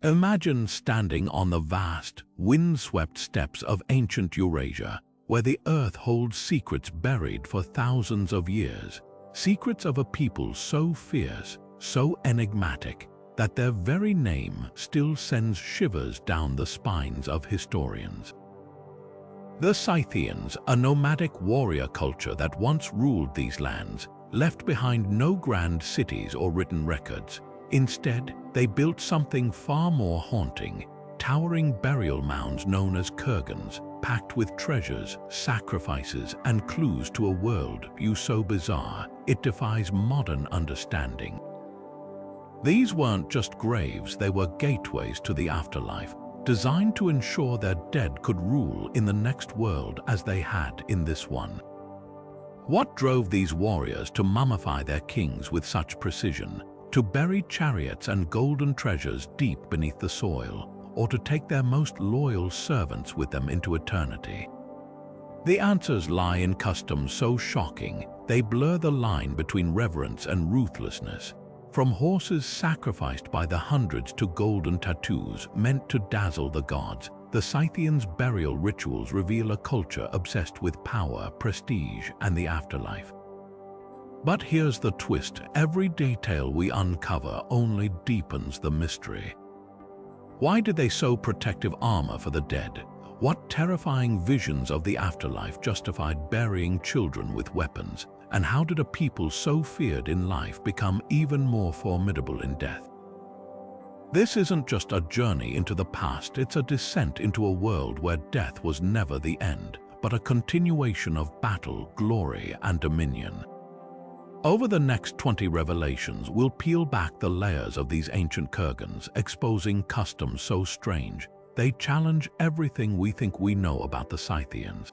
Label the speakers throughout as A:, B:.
A: Imagine standing on the vast, wind-swept steppes of ancient Eurasia, where the earth holds secrets buried for thousands of years, secrets of a people so fierce, so enigmatic, that their very name still sends shivers down the spines of historians. The Scythians, a nomadic warrior culture that once ruled these lands, left behind no grand cities or written records. Instead, they built something far more haunting, towering burial mounds known as Kurgans, packed with treasures, sacrifices, and clues to a world so bizarre it defies modern understanding. These weren't just graves, they were gateways to the afterlife, designed to ensure their dead could rule in the next world as they had in this one. What drove these warriors to mummify their kings with such precision, to bury chariots and golden treasures deep beneath the soil, or to take their most loyal servants with them into eternity? The answers lie in customs so shocking, they blur the line between reverence and ruthlessness. From horses sacrificed by the hundreds to golden tattoos meant to dazzle the gods, the Scythians' burial rituals reveal a culture obsessed with power, prestige, and the afterlife. But here's the twist: every detail we uncover only deepens the mystery. Why did they sew protective armor for the dead? What terrifying visions of the afterlife justified burying children with weapons? And how did a people so feared in life become even more formidable in death? This isn't just a journey into the past, it's a descent into a world where death was never the end, but a continuation of battle, glory, and dominion. Over the next 20 revelations, we'll peel back the layers of these ancient Kurgans, exposing customs so strange, they challenge everything we think we know about the Scythians.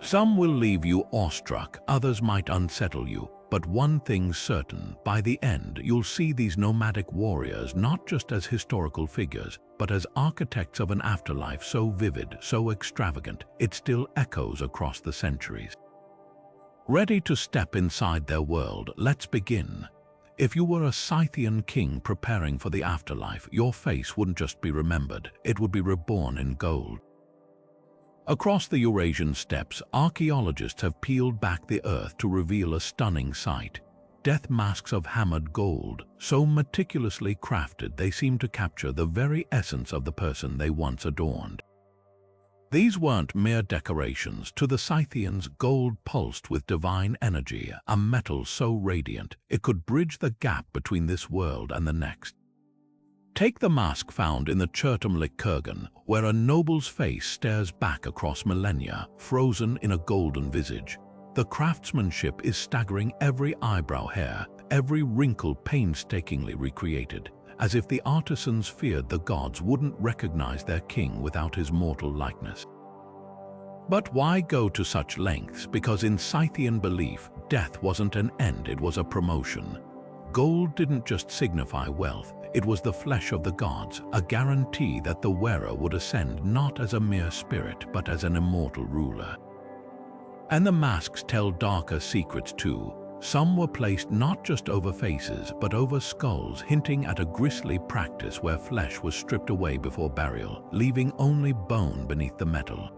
A: Some will leave you awestruck, others might unsettle you, but one thing's certain: by the end, you'll see these nomadic warriors not just as historical figures, but as architects of an afterlife so vivid, so extravagant, it still echoes across the centuries. Ready to step inside their world? Let's begin. If you were a Scythian king preparing for the afterlife, your face wouldn't just be remembered, it would be reborn in gold. Across the Eurasian steppes, archaeologists have peeled back the earth to reveal a stunning sight. Death masks of hammered gold, so meticulously crafted they seem to capture the very essence of the person they once adorned. These weren't mere decorations. To the Scythians, gold pulsed with divine energy, a metal so radiant it could bridge the gap between this world and the next. Take the mask found in the Kurgan, where a noble's face stares back across millennia, frozen in a golden visage. The craftsmanship is staggering: every eyebrow hair, every wrinkle painstakingly recreated, as if the artisans feared the gods wouldn't recognize their king without his mortal likeness. But why go to such lengths? Because in Scythian belief, death wasn't an end, it was a promotion. Gold didn't just signify wealth, it was the flesh of the gods, a guarantee that the wearer would ascend not as a mere spirit, but as an immortal ruler. And the masks tell darker secrets too. Some were placed not just over faces, but over skulls, hinting at a grisly practice where flesh was stripped away before burial, leaving only bone beneath the metal.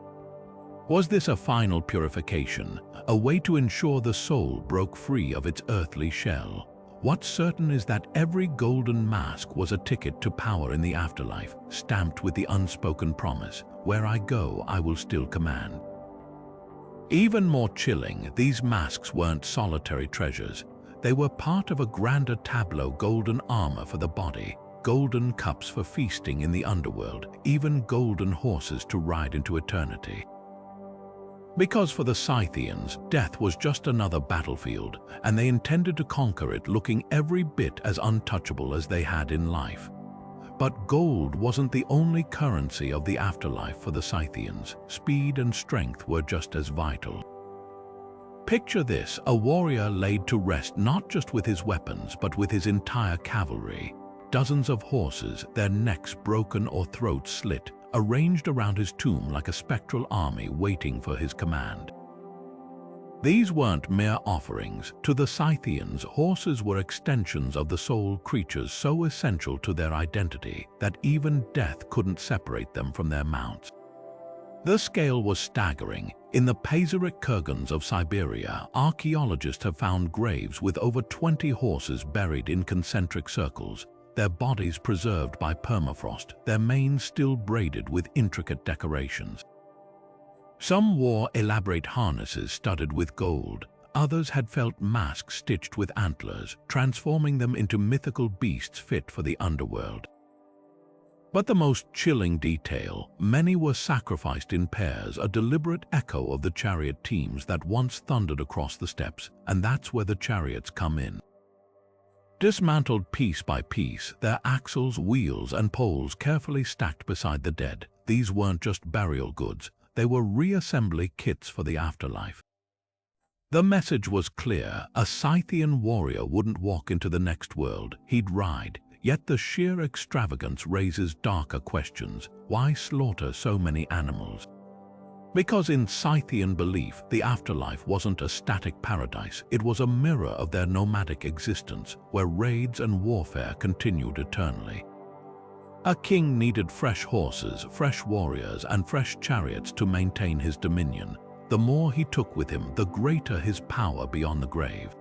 A: Was this a final purification, a way to ensure the soul broke free of its earthly shell? What's certain is that every golden mask was a ticket to power in the afterlife, stamped with the unspoken promise: where I go, I will still command. Even more chilling, these masks weren't solitary treasures. They were part of a grander tableau: golden armor for the body, golden cups for feasting in the underworld, even golden horses to ride into eternity. Because for the Scythians, death was just another battlefield, and they intended to conquer it, looking every bit as untouchable as they had in life. But gold wasn't the only currency of the afterlife for the Scythians. Speed and strength were just as vital. Picture this: a warrior laid to rest not just with his weapons, but with his entire cavalry. Dozens of horses, their necks broken or throats slit, arranged around his tomb like a spectral army waiting for his command. These weren't mere offerings. To the Scythians, horses were extensions of the soul, creatures so essential to their identity that even death couldn't separate them from their mounts. The scale was staggering. In the Pazyryk Kurgans of Siberia, archaeologists have found graves with over 20 horses buried in concentric circles, their bodies preserved by permafrost, their manes still braided with intricate decorations. Some wore elaborate harnesses studded with gold. Others had felt masks stitched with antlers, transforming them into mythical beasts fit for the underworld. But the most chilling detail, many were sacrificed in pairs, a deliberate echo of the chariot teams that once thundered across the steppes, and that's where the chariots come in. Dismantled piece by piece, their axles, wheels, and poles carefully stacked beside the dead, these weren't just burial goods, they were reassembly kits for the afterlife. The message was clear: a Scythian warrior wouldn't walk into the next world, he'd ride. Yet the sheer extravagance raises darker questions. Why slaughter so many animals? Because in Scythian belief, the afterlife wasn't a static paradise, it was a mirror of their nomadic existence, where raids and warfare continued eternally. A king needed fresh horses, fresh warriors, and fresh chariots to maintain his dominion. The more he took with him, the greater his power beyond the grave.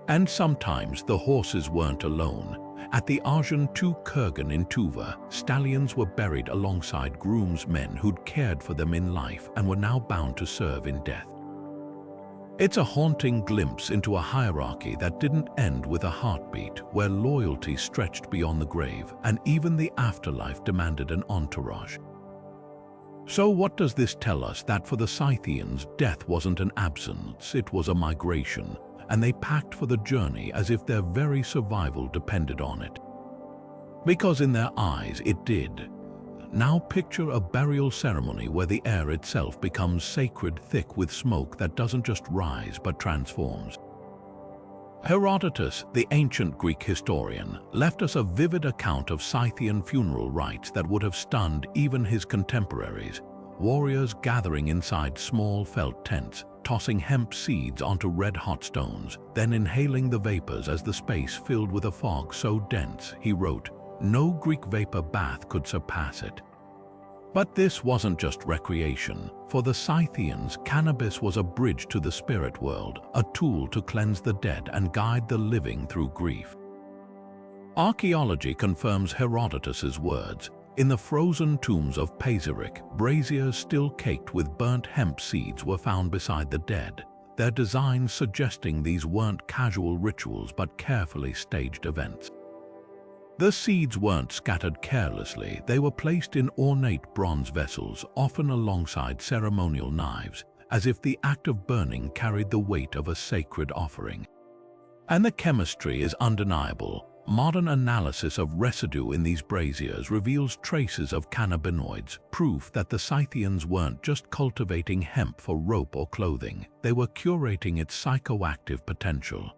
A: And sometimes the horses weren't alone. At the Arjun II Kurgan in Tuva, stallions were buried alongside groomsmen who'd cared for them in life and were now bound to serve in death. It's a haunting glimpse into a hierarchy that didn't end with a heartbeat, where loyalty stretched beyond the grave, and even the afterlife demanded an entourage. So what does this tell us? That for the Scythians, death wasn't an absence, it was a migration, and they packed for the journey as if their very survival depended on it. Because in their eyes it did. Now picture a burial ceremony where the air itself becomes sacred, thick with smoke that doesn't just rise but transforms. Herodotus, the ancient Greek historian, left us a vivid account of Scythian funeral rites that would have stunned even his contemporaries. Warriors gathering inside small felt tents, tossing hemp seeds onto red-hot stones, then inhaling the vapors as the space filled with a fog so dense, he wrote, no Greek vapor bath could surpass it. But this wasn't just recreation. For the Scythians, cannabis was a bridge to the spirit world, a tool to cleanse the dead and guide the living through grief. Archaeology confirms Herodotus's words. In the frozen tombs of Pazyryk, braziers still caked with burnt hemp seeds were found beside the dead, their designs suggesting these weren't casual rituals but carefully staged events. The seeds weren't scattered carelessly, they were placed in ornate bronze vessels, often alongside ceremonial knives, as if the act of burning carried the weight of a sacred offering. And the chemistry is undeniable. Modern analysis of residue in these braziers reveals traces of cannabinoids, proof that the Scythians weren't just cultivating hemp for rope or clothing, they were curating its psychoactive potential.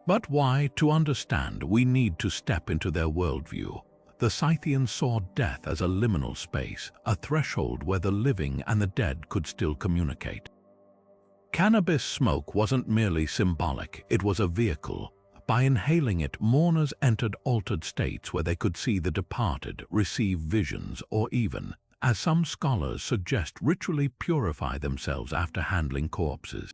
A: But why? To understand, we need to step into their worldview. The Scythians saw death as a liminal space, a threshold where the living and the dead could still communicate. Cannabis smoke wasn't merely symbolic, it was a vehicle. By inhaling it, mourners entered altered states where they could see the departed, receive visions, or even, as some scholars suggest, ritually purify themselves after handling corpses.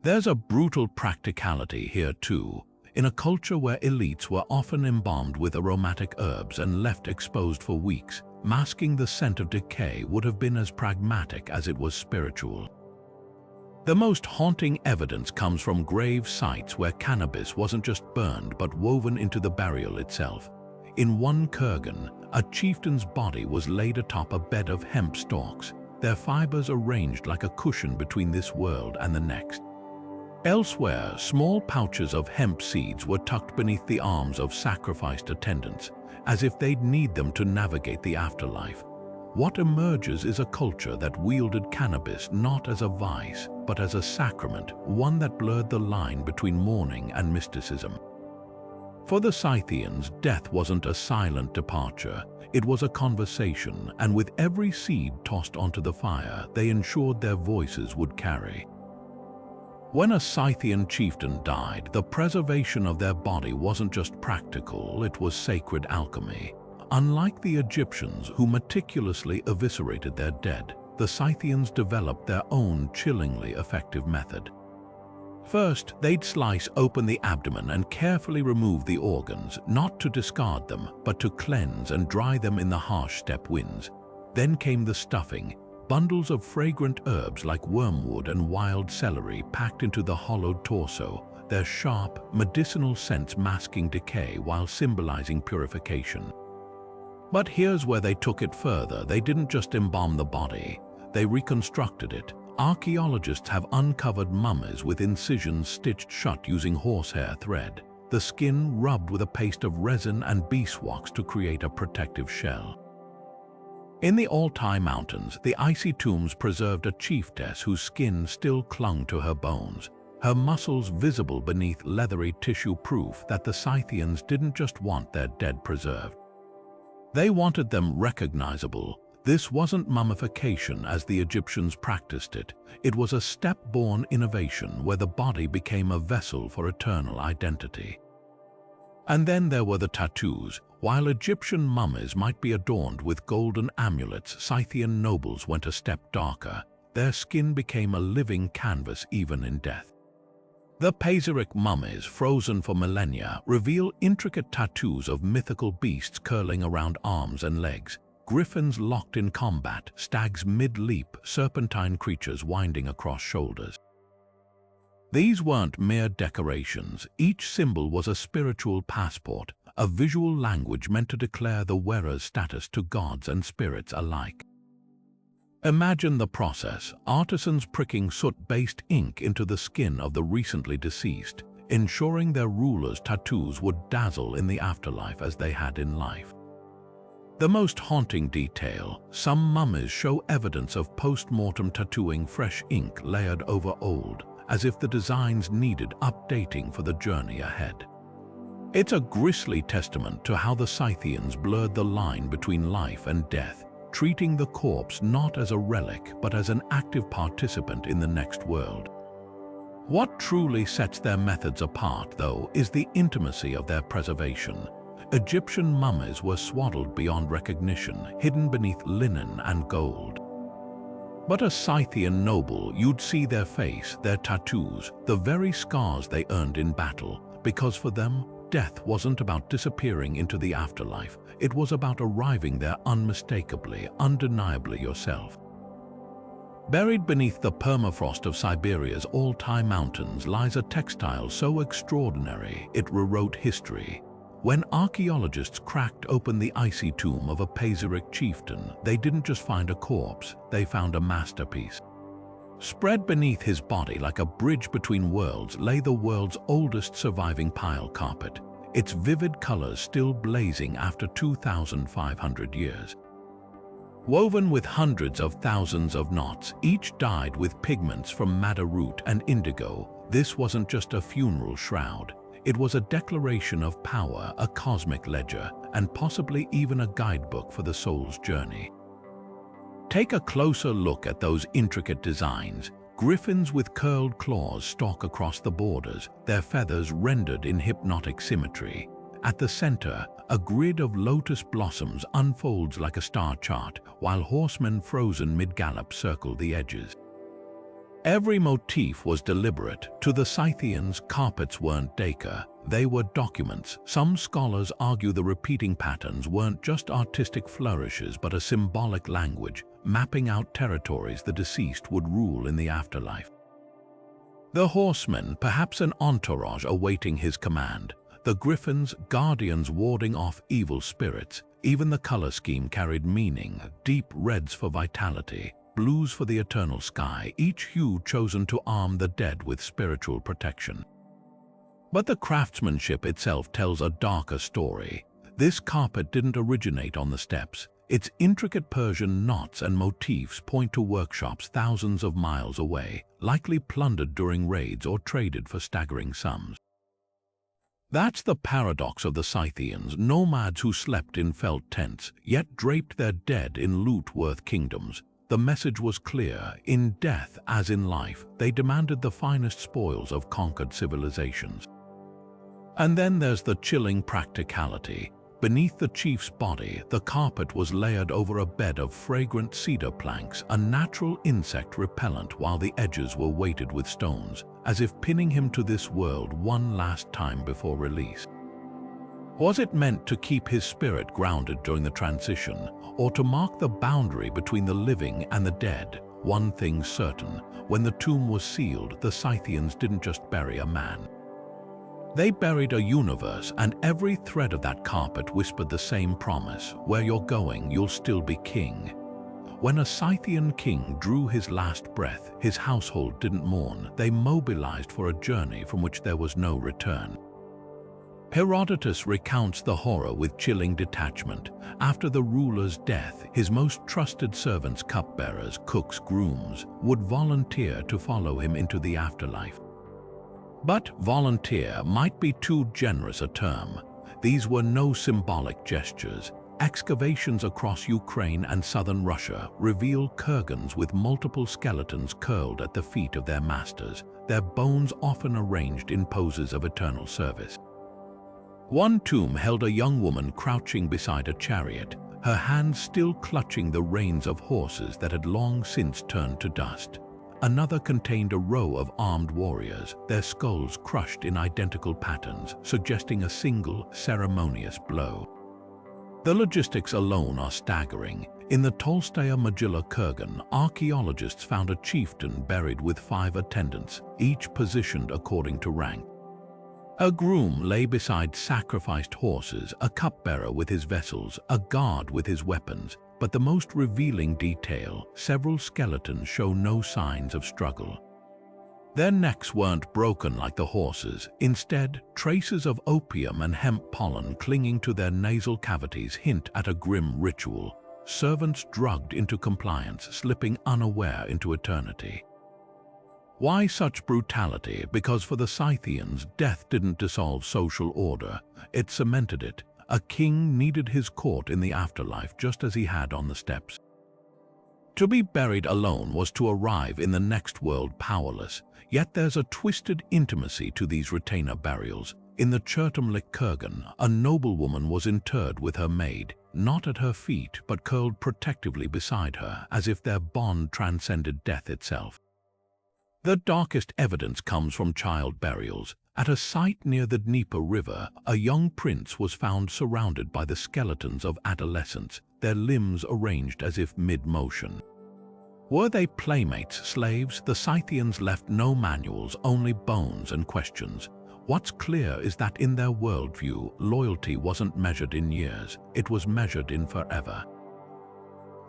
A: There's a brutal practicality here too. In a culture where elites were often embalmed with aromatic herbs and left exposed for weeks, masking the scent of decay would have been as pragmatic as it was spiritual. The most haunting evidence comes from grave sites where cannabis wasn't just burned but woven into the burial itself. In one Kurgan, a chieftain's body was laid atop a bed of hemp stalks, their fibers arranged like a cushion between this world and the next. Elsewhere, small pouches of hemp seeds were tucked beneath the arms of sacrificed attendants, as if they'd need them to navigate the afterlife. What emerges is a culture that wielded cannabis not as a vice, but as a sacrament, one that blurred the line between mourning and mysticism. For the Scythians, death wasn't a silent departure, It was a conversation, and with every seed tossed onto the fire, they ensured their voices would carry. When a Scythian chieftain died, the preservation of their body wasn't just practical, it was sacred alchemy. Unlike the Egyptians, who meticulously eviscerated their dead, the Scythians developed their own chillingly effective method. First, they'd slice open the abdomen and carefully remove the organs, not to discard them, but to cleanse and dry them in the harsh steppe winds. Then came the stuffing, bundles of fragrant herbs like wormwood and wild celery packed into the hollowed torso, their sharp, medicinal scents masking decay while symbolizing purification. But here's where they took it further. They didn't just embalm the body, they reconstructed it. Archaeologists have uncovered mummies with incisions stitched shut using horsehair thread, the skin rubbed with a paste of resin and beeswax to create a protective shell. In the Altai mountains, the icy tombs preserved a chiefess whose skin still clung to her bones, her muscles visible beneath leathery tissue, proof that the Scythians didn't just want their dead preserved. They wanted them recognizable. This wasn't mummification as the Egyptians practiced it. It was a steppe-born innovation where the body became a vessel for eternal identity. And then there were the tattoos. While Egyptian mummies might be adorned with golden amulets, Scythian nobles went a step darker. Their skin became a living canvas even in death. The Pazeric mummies, frozen for millennia, reveal intricate tattoos of mythical beasts curling around arms and legs. Griffins locked in combat, stags mid-leap, serpentine creatures winding across shoulders. These weren't mere decorations. Each symbol was a spiritual passport, a visual language meant to declare the wearer's status to gods and spirits alike. Imagine the process: artisans pricking soot-based ink into the skin of the recently deceased, ensuring their rulers' tattoos would dazzle in the afterlife as they had in life. The most haunting detail: some mummies show evidence of post-mortem tattooing, fresh ink layered over old, as if the designs needed updating for the journey ahead. It's a grisly testament to how the Scythians blurred the line between life and death, treating the corpse not as a relic but as an active participant in the next world. What truly sets their methods apart, though, is the intimacy of their preservation. Egyptian mummies were swaddled beyond recognition, hidden beneath linen and gold. But a Scythian noble, you'd see their face, their tattoos, the very scars they earned in battle, because for them, death wasn't about disappearing into the afterlife. It was about arriving there unmistakably, undeniably yourself. Buried beneath the permafrost of Siberia's Altai mountains lies a textile so extraordinary it rewrote history. When archaeologists cracked open the icy tomb of a Pazeric chieftain, they didn't just find a corpse, they found a masterpiece. Spread beneath his body like a bridge between worlds lay the world's oldest surviving pile carpet, its vivid colors still blazing after 2,500 years. Woven with hundreds of thousands of knots, each dyed with pigments from madder root and indigo, this wasn't just a funeral shroud. It was a declaration of power, a cosmic ledger, and possibly even a guidebook for the soul's journey. Take a closer look at those intricate designs. Griffins with curled claws stalk across the borders, their feathers rendered in hypnotic symmetry. At the center, a grid of lotus blossoms unfolds like a star chart, while horsemen frozen mid-gallop circle the edges. Every motif was deliberate. To the Scythians, carpets weren't decor, they were documents. Some scholars argue the repeating patterns weren't just artistic flourishes but a symbolic language, mapping out territories the deceased would rule in the afterlife. The horsemen, perhaps an entourage awaiting his command. The griffins, guardians warding off evil spirits. Even the color scheme carried meaning: deep reds for vitality, blues for the eternal sky, each hue chosen to arm the dead with spiritual protection. But the craftsmanship itself tells a darker story. This carpet didn't originate on the steppes. Its intricate Persian knots and motifs point to workshops thousands of miles away, likely plundered during raids or traded for staggering sums. That's the paradox of the Scythians, nomads who slept in felt tents, yet draped their dead in loot-worth kingdoms. The message was clear: in death as in life, they demanded the finest spoils of conquered civilizations. And then there's the chilling practicality. Beneath the chief's body, the carpet was layered over a bed of fragrant cedar planks, a natural insect repellent, while the edges were weighted with stones, as if pinning him to this world one last time before release. Was it meant to keep his spirit grounded during the transition, or to mark the boundary between the living and the dead? One thing certain: when the tomb was sealed, the Scythians didn't just bury a man. They buried a universe, and every thread of that carpet whispered the same promise: where you're going, you'll still be king. When a Scythian king drew his last breath, his household didn't mourn. They mobilized for a journey from which there was no return. Herodotus recounts the horror with chilling detachment. After the ruler's death, his most trusted servants, cupbearers, cooks, grooms, would volunteer to follow him into the afterlife. But volunteer might be too generous a term. These were no symbolic gestures. Excavations across Ukraine and southern Russia reveal Kurgans with multiple skeletons curled at the feet of their masters, their bones often arranged in poses of eternal service. One tomb held a young woman crouching beside a chariot, her hands still clutching the reins of horses that had long since turned to dust. Another contained a row of armed warriors, their skulls crushed in identical patterns, suggesting a single, ceremonious blow. The logistics alone are staggering. In the Tolstaya Mogila Kurgan, archaeologists found a chieftain buried with 5 attendants, each positioned according to rank. A groom lay beside sacrificed horses, a cupbearer with his vessels, a guard with his weapons. But the most revealing detail: several skeletons show no signs of struggle. Their necks weren't broken like the horses. Instead, traces of opium and hemp pollen clinging to their nasal cavities hint at a grim ritual. Servants drugged into compliance, slipping unaware into eternity. Why such brutality? Because for the Scythians, death didn't dissolve social order, it cemented it. A king needed his court in the afterlife just as he had on the steppes. To be buried alone was to arrive in the next world powerless, yet there's a twisted intimacy to these retainer burials. In the Chertomlik Kurgan, a noblewoman was interred with her maid, not at her feet but curled protectively beside her, as if their bond transcended death itself. The darkest evidence comes from child burials. At a site near the Dnieper River, a young prince was found surrounded by the skeletons of adolescents, their limbs arranged as if mid-motion. Were they playmates, slaves? The Scythians left no manuals, only bones and questions. What's clear is that in their worldview, loyalty wasn't measured in years, it was measured in forever.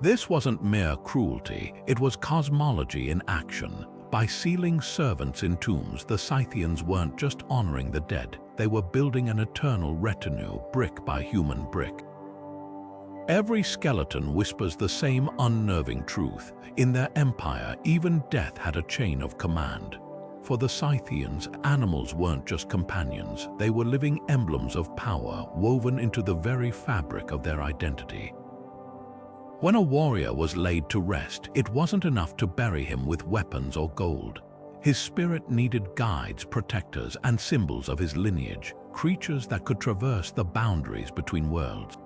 A: This wasn't mere cruelty, it was cosmology in action. By sealing servants in tombs, the Scythians weren't just honoring the dead, they were building an eternal retinue, brick by human brick. Every skeleton whispers the same unnerving truth. In their empire, even death had a chain of command. For the Scythians, animals weren't just companions, they were living emblems of power woven into the very fabric of their identity. When a warrior was laid to rest, it wasn't enough to bury him with weapons or gold. His spirit needed guides, protectors, and symbols of his lineage, creatures that could traverse the boundaries between worlds.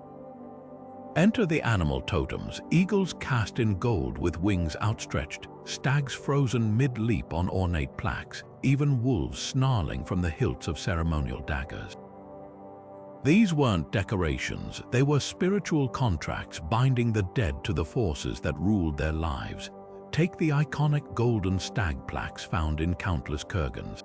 A: Enter the animal totems: eagles cast in gold with wings outstretched, stags frozen mid-leap on ornate plaques, even wolves snarling from the hilts of ceremonial daggers. These weren't decorations, they were spiritual contracts binding the dead to the forces that ruled their lives. Take the iconic golden stag plaques found in countless kurgans.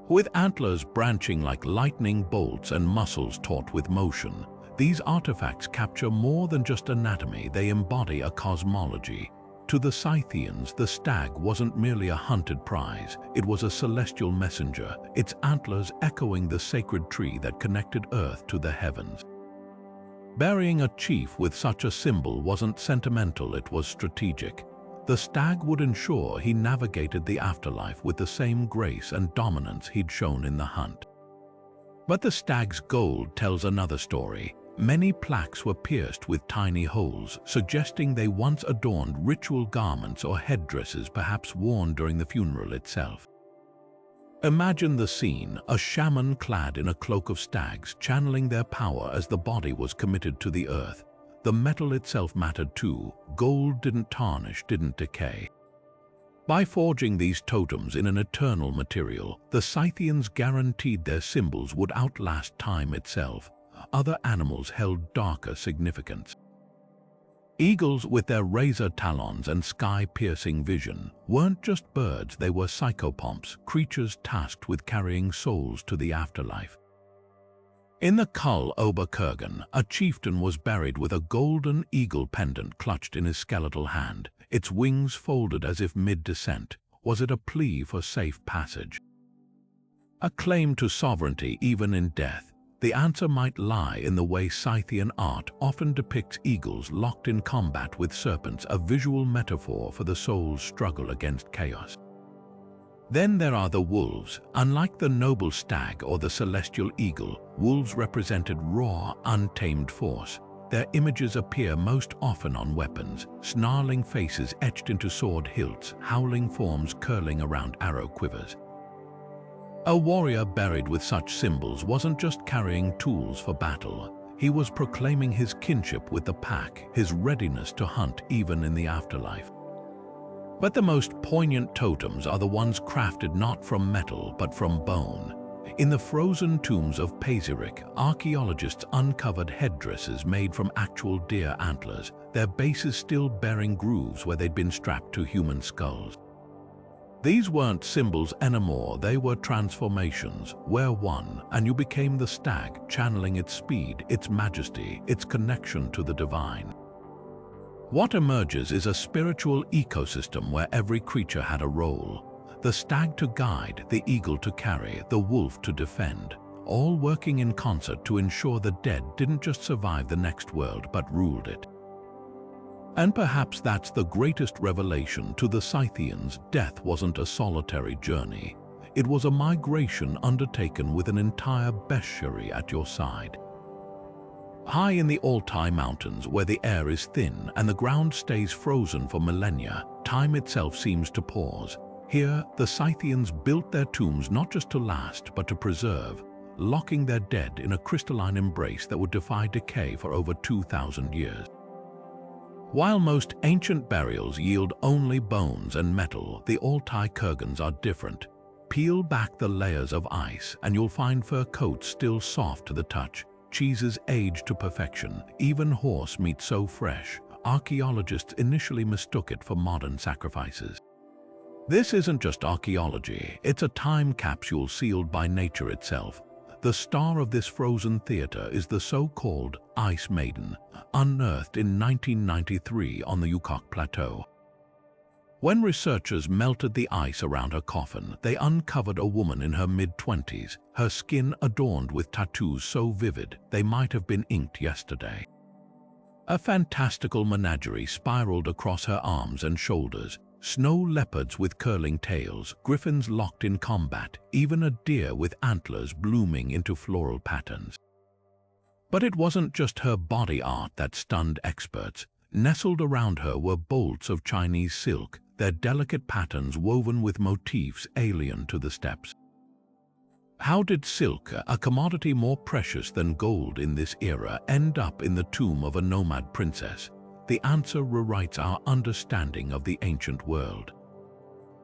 A: With antlers branching like lightning bolts and muscles taut with motion, these artifacts capture more than just anatomy, they embody a cosmology. To the Scythians, the stag wasn't merely a hunted prize, it was a celestial messenger, its antlers echoing the sacred tree that connected earth to the heavens. Burying a chief with such a symbol wasn't sentimental, it was strategic. The stag would ensure he navigated the afterlife with the same grace and dominance he'd shown in the hunt. But the stag's gold tells another story. Many plaques were pierced with tiny holes, suggesting they once adorned ritual garments or headdresses perhaps worn during the funeral itself. Imagine the scene, a shaman clad in a cloak of stags channeling their power as the body was committed to the earth. The metal itself mattered too. Gold didn't tarnish, didn't decay. By forging these totems in an eternal material, the Scythians guaranteed their symbols would outlast time itself. Other animals held darker significance. Eagles with their razor talons and sky-piercing vision weren't just birds, they were psychopomps, creatures tasked with carrying souls to the afterlife. In the Kull Ober Kurgan, a chieftain was buried with a golden eagle pendant clutched in his skeletal hand, its wings folded as if mid-descent. Was it a plea for safe passage? A claim to sovereignty even in death? The answer might lie in the way Scythian art often depicts eagles locked in combat with serpents, a visual metaphor for the soul's struggle against chaos. Then there are the wolves. Unlike the noble stag or the celestial eagle, wolves represented raw, untamed force. Their images appear most often on weapons, snarling faces etched into sword hilts, howling forms curling around arrow quivers. A warrior buried with such symbols wasn't just carrying tools for battle. He was proclaiming his kinship with the pack, his readiness to hunt even in the afterlife. But the most poignant totems are the ones crafted not from metal but from bone. In the frozen tombs of Pazyryk, archaeologists uncovered headdresses made from actual deer antlers, their bases still bearing grooves where they'd been strapped to human skulls. These weren't symbols anymore, they were transformations. Wear one, and you became the stag, channeling its speed, its majesty, its connection to the divine. What emerges is a spiritual ecosystem where every creature had a role. The stag to guide, the eagle to carry, the wolf to defend, all working in concert to ensure the dead didn't just survive the next world but ruled it. And perhaps that's the greatest revelation to the Scythians. Death wasn't a solitary journey. It was a migration undertaken with an entire bestiary at your side. High in the Altai mountains, where the air is thin and the ground stays frozen for millennia, time itself seems to pause. Here, the Scythians built their tombs not just to last, but to preserve, locking their dead in a crystalline embrace that would defy decay for over 2,000 years. While most ancient burials yield only bones and metal, the Altai Kurgans are different. Peel back the layers of ice and you'll find fur coats still soft to the touch, cheeses aged to perfection, even horse meat so fresh, archaeologists initially mistook it for modern sacrifices. This isn't just archaeology, it's a time capsule sealed by nature itself. The star of this frozen theater is the so-called Ice Maiden, unearthed in 1993 on the Yukok Plateau. When researchers melted the ice around her coffin, they uncovered a woman in her mid-20s, her skin adorned with tattoos so vivid they might have been inked yesterday. A fantastical menagerie spiraled across her arms and shoulders, snow leopards with curling tails, griffins locked in combat, even a deer with antlers blooming into floral patterns. But it wasn't just her body art that stunned experts. Nestled around her were bolts of Chinese silk, their delicate patterns woven with motifs alien to the steppes. How did silk, a commodity more precious than gold in this era, end up in the tomb of a nomad princess? The answer rewrites our understanding of the ancient world.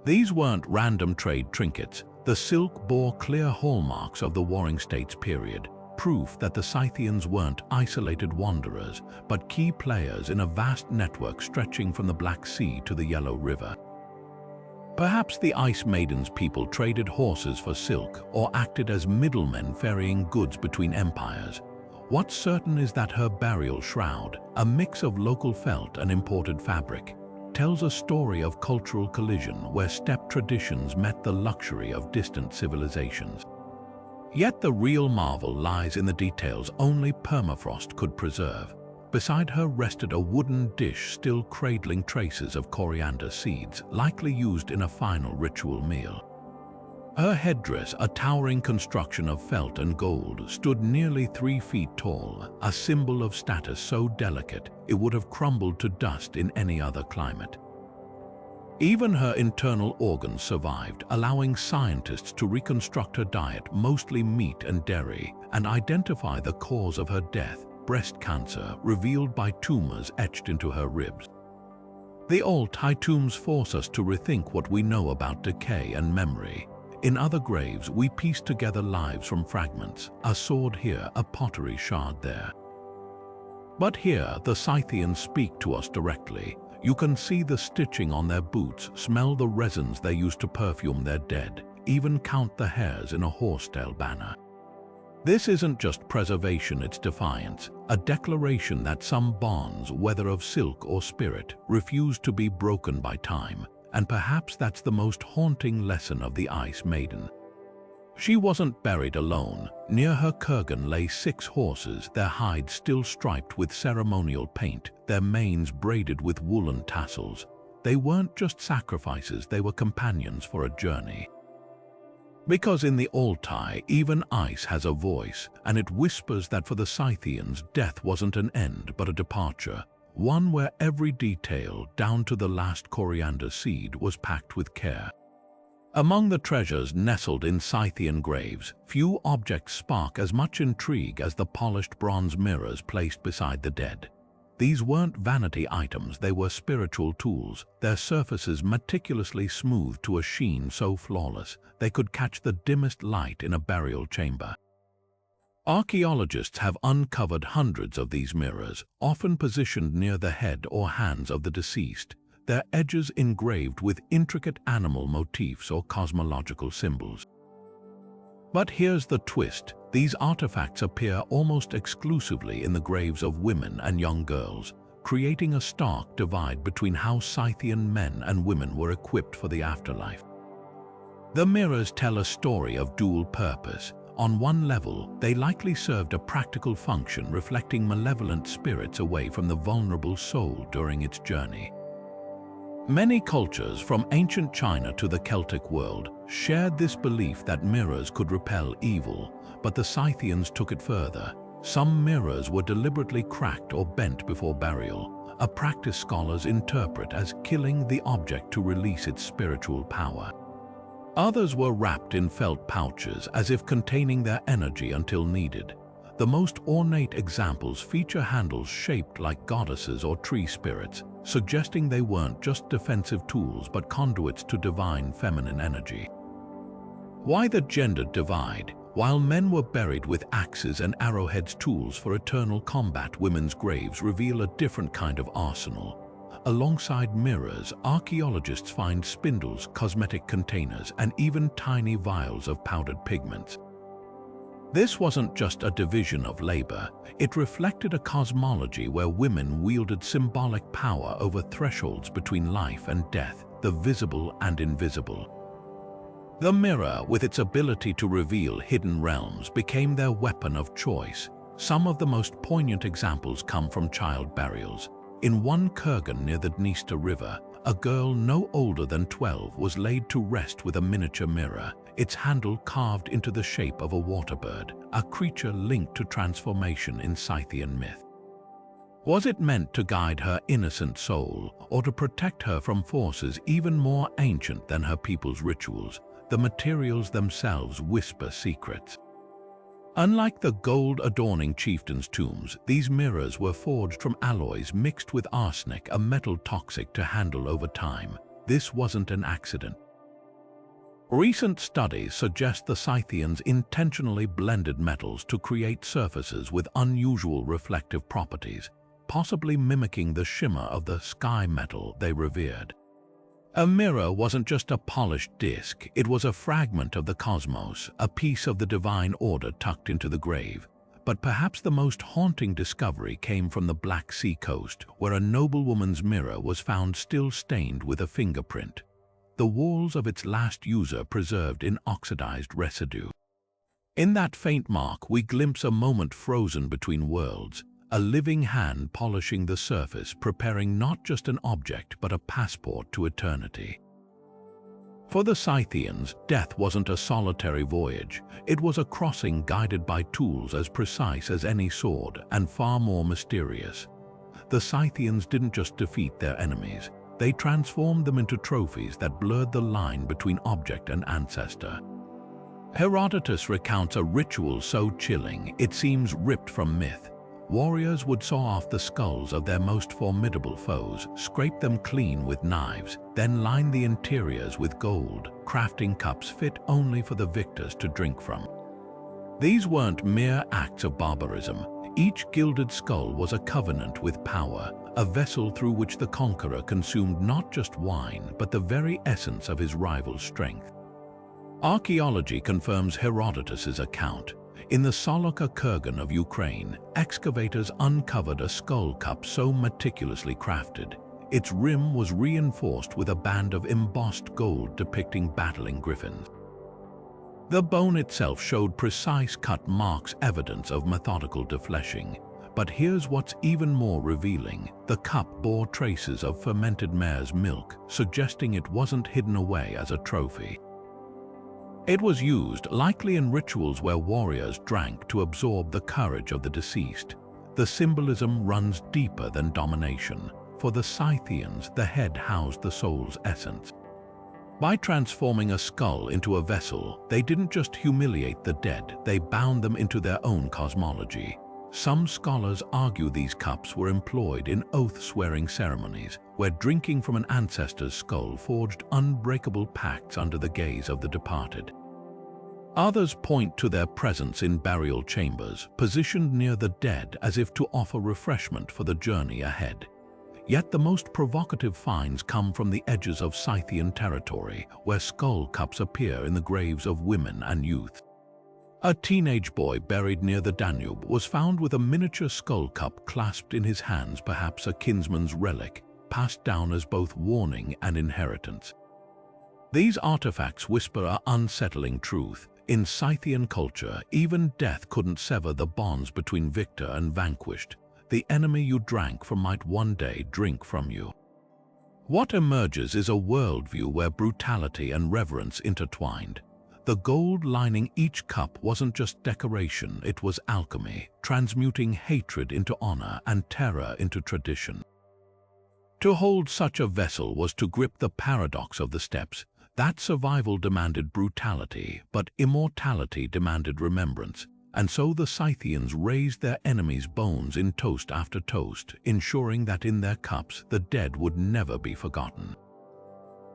A: These weren't random trade trinkets. The silk bore clear hallmarks of the Warring States period, proof that the Scythians weren't isolated wanderers, but key players in a vast network stretching from the Black Sea to the Yellow River. Perhaps the Ice Maiden's people traded horses for silk or acted as middlemen ferrying goods between empires. What's certain is that her burial shroud, a mix of local felt and imported fabric, tells a story of cultural collision where steppe traditions met the luxury of distant civilizations. Yet the real marvel lies in the details only permafrost could preserve. Beside her rested a wooden dish still cradling traces of coriander seeds, likely used in a final ritual meal. Her headdress, a towering construction of felt and gold, stood nearly 3 feet tall, a symbol of status so delicate it would have crumbled to dust in any other climate. Even her internal organs survived, allowing scientists to reconstruct her diet, mostly meat and dairy, and identify the cause of her death, breast cancer, revealed by tumors etched into her ribs. The Altai tombs force us to rethink what we know about decay and memory. In other graves, we piece together lives from fragments, a sword here, a pottery shard there. But here, the Scythians speak to us directly. You can see the stitching on their boots, smell the resins they used to perfume their dead, even count the hairs in a horsetail banner. This isn't just preservation, it's defiance, a declaration that some bonds, whether of silk or spirit, refuse to be broken by time. And perhaps that's the most haunting lesson of the Ice Maiden. She wasn't buried alone. Near her Kurgan lay 6 horses, their hides still striped with ceremonial paint, their manes braided with woolen tassels. They weren't just sacrifices, they were companions for a journey. Because in the Altai, even ice has a voice, and it whispers that for the Scythians, death wasn't an end but a departure. One where every detail, down to the last coriander seed, was packed with care. Among the treasures nestled in Scythian graves, few objects spark as much intrigue as the polished bronze mirrors placed beside the dead. These weren't vanity items, they were spiritual tools, their surfaces meticulously smoothed to a sheen so flawless they could catch the dimmest light in a burial chamber. Archaeologists have uncovered hundreds of these mirrors, often positioned near the head or hands of the deceased, their edges engraved with intricate animal motifs or cosmological symbols. But here's the twist. These artifacts appear almost exclusively in the graves of women and young girls, creating a stark divide between how Scythian men and women were equipped for the afterlife. The mirrors tell a story of dual purpose. On one level, they likely served a practical function, reflecting malevolent spirits away from the vulnerable soul during its journey. Many cultures, from ancient China to the Celtic world, shared this belief that mirrors could repel evil, but the Scythians took it further. Some mirrors were deliberately cracked or bent before burial, a practice scholars interpret as killing the object to release its spiritual power. Others were wrapped in felt pouches as if containing their energy until needed. The most ornate examples feature handles shaped like goddesses or tree spirits, suggesting they weren't just defensive tools but conduits to divine feminine energy. Why the gender divide? While men were buried with axes and arrowheads, tools for eternal combat, women's graves reveal a different kind of arsenal. Alongside mirrors, archaeologists find spindles, cosmetic containers, and even tiny vials of powdered pigments. This wasn't just a division of labor, it reflected a cosmology where women wielded symbolic power over thresholds between life and death, the visible and invisible. The mirror, with its ability to reveal hidden realms, became their weapon of choice. Some of the most poignant examples come from child burials. In one Kurgan near the Dniester River, a girl no older than 12 was laid to rest with a miniature mirror, its handle carved into the shape of a waterbird, a creature linked to transformation in Scythian myth. Was it meant to guide her innocent soul, or to protect her from forces even more ancient than her people's rituals? The materials themselves whisper secrets. Unlike the gold adorning chieftains' tombs, these mirrors were forged from alloys mixed with arsenic, a metal toxic to handle over time. This wasn't an accident. Recent studies suggest the Scythians intentionally blended metals to create surfaces with unusual reflective properties, possibly mimicking the shimmer of the sky metal they revered. A mirror wasn't just a polished disc, it was a fragment of the cosmos, a piece of the divine order tucked into the grave. But perhaps the most haunting discovery came from the Black Sea coast, where a noblewoman's mirror was found still stained with a fingerprint, the walls of its last user preserved in oxidized residue. In that faint mark, we glimpse a moment frozen between worlds, a living hand polishing the surface, preparing not just an object but a passport to eternity. For the Scythians, death wasn't a solitary voyage. It was a crossing guided by tools as precise as any sword and far more mysterious. The Scythians didn't just defeat their enemies, they transformed them into trophies that blurred the line between object and ancestor. Herodotus recounts a ritual so chilling it seems ripped from myth. Warriors would saw off the skulls of their most formidable foes, scrape them clean with knives, then line the interiors with gold, crafting cups fit only for the victors to drink from. These weren't mere acts of barbarism. Each gilded skull was a covenant with power, a vessel through which the conqueror consumed not just wine, but the very essence of his rival's strength. Archaeology confirms Herodotus's account. In the Kurgan of Ukraine, excavators uncovered a skull cup so meticulously crafted. Its rim was reinforced with a band of embossed gold depicting battling griffins. The bone itself showed precise cut marks, evidence of methodical defleshing. But here's what's even more revealing. The cup bore traces of fermented mare's milk, suggesting it wasn't hidden away as a trophy. It was used, likely in rituals where warriors drank to absorb the courage of the deceased. The symbolism runs deeper than domination. For the Scythians, the head housed the soul's essence. By transforming a skull into a vessel, they didn't just humiliate the dead, they bound them into their own cosmology. Some scholars argue these cups were employed in oath-swearing ceremonies, where drinking from an ancestor's skull forged unbreakable pacts under the gaze of the departed. Others point to their presence in burial chambers, positioned near the dead as if to offer refreshment for the journey ahead. Yet the most provocative finds come from the edges of Scythian territory, where skull cups appear in the graves of women and youth. A teenage boy buried near the Danube was found with a miniature skull cup clasped in his hands, perhaps a kinsman's relic, passed down as both warning and inheritance. These artifacts whisper an unsettling truth. In Scythian culture, even death couldn't sever the bonds between victor and vanquished. The enemy you drank from might one day drink from you. What emerges is a worldview where brutality and reverence intertwined. The gold lining each cup wasn't just decoration, it was alchemy, transmuting hatred into honor and terror into tradition. To hold such a vessel was to grip the paradox of the steppes. That survival demanded brutality, but immortality demanded remembrance. And so the Scythians raised their enemies' bones in toast after toast, ensuring that in their cups the dead would never be forgotten.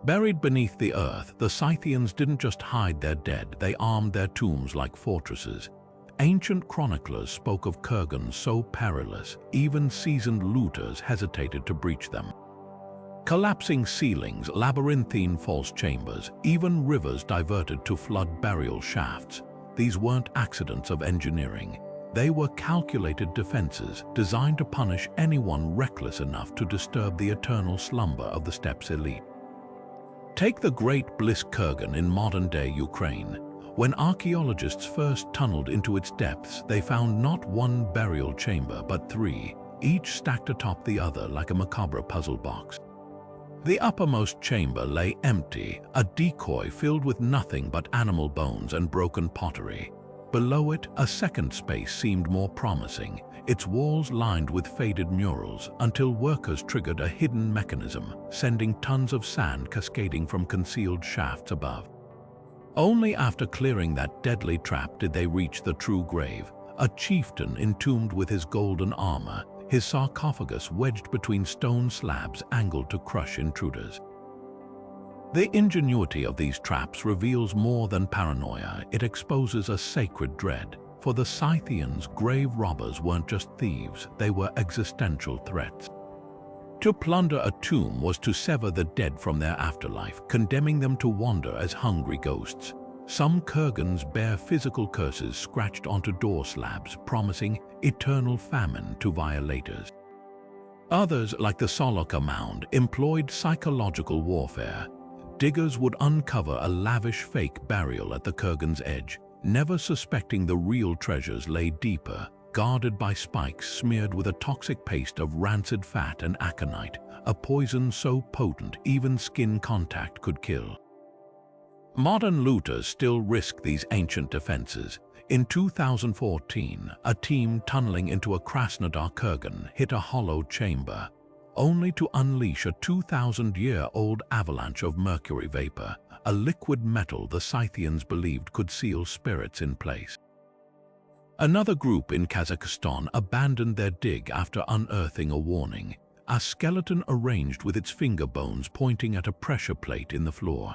A: Buried beneath the earth, the Scythians didn't just hide their dead, they armed their tombs like fortresses. Ancient chroniclers spoke of Kurgan so perilous, even seasoned looters hesitated to breach them. Collapsing ceilings, labyrinthine false chambers, even rivers diverted to flood burial shafts. These weren't accidents of engineering. They were calculated defenses designed to punish anyone reckless enough to disturb the eternal slumber of the steppes elite. Take the Great Bliss Kurgan in modern-day Ukraine. When archaeologists first tunneled into its depths, they found not one burial chamber but three, each stacked atop the other like a macabre puzzle box. The uppermost chamber lay empty, a decoy filled with nothing but animal bones and broken pottery. Below it, a second space seemed more promising, its walls lined with faded murals, until workers triggered a hidden mechanism, sending tons of sand cascading from concealed shafts above. Only after clearing that deadly trap did they reach the true grave, a chieftain entombed with his golden armor, his sarcophagus wedged between stone slabs angled to crush intruders. The ingenuity of these traps reveals more than paranoia, it exposes a sacred dread. For the Scythians, grave robbers weren't just thieves, they were existential threats. To plunder a tomb was to sever the dead from their afterlife, condemning them to wander as hungry ghosts. Some Kurgans bear physical curses scratched onto door slabs, promising eternal famine to violators. Others, like the Soloka mound, employed psychological warfare. Diggers would uncover a lavish fake burial at the Kurgan's edge, never suspecting the real treasures lay deeper, guarded by spikes smeared with a toxic paste of rancid fat and aconite, a poison so potent even skin contact could kill. Modern looters still risk these ancient defenses. In 2014, a team tunneling into a Krasnodar Kurgan hit a hollow chamber, only to unleash a 2,000-year-old avalanche of mercury vapor, a liquid metal the Scythians believed could seal spirits in place. Another group in Kazakhstan abandoned their dig after unearthing a warning, a skeleton arranged with its finger bones pointing at a pressure plate in the floor.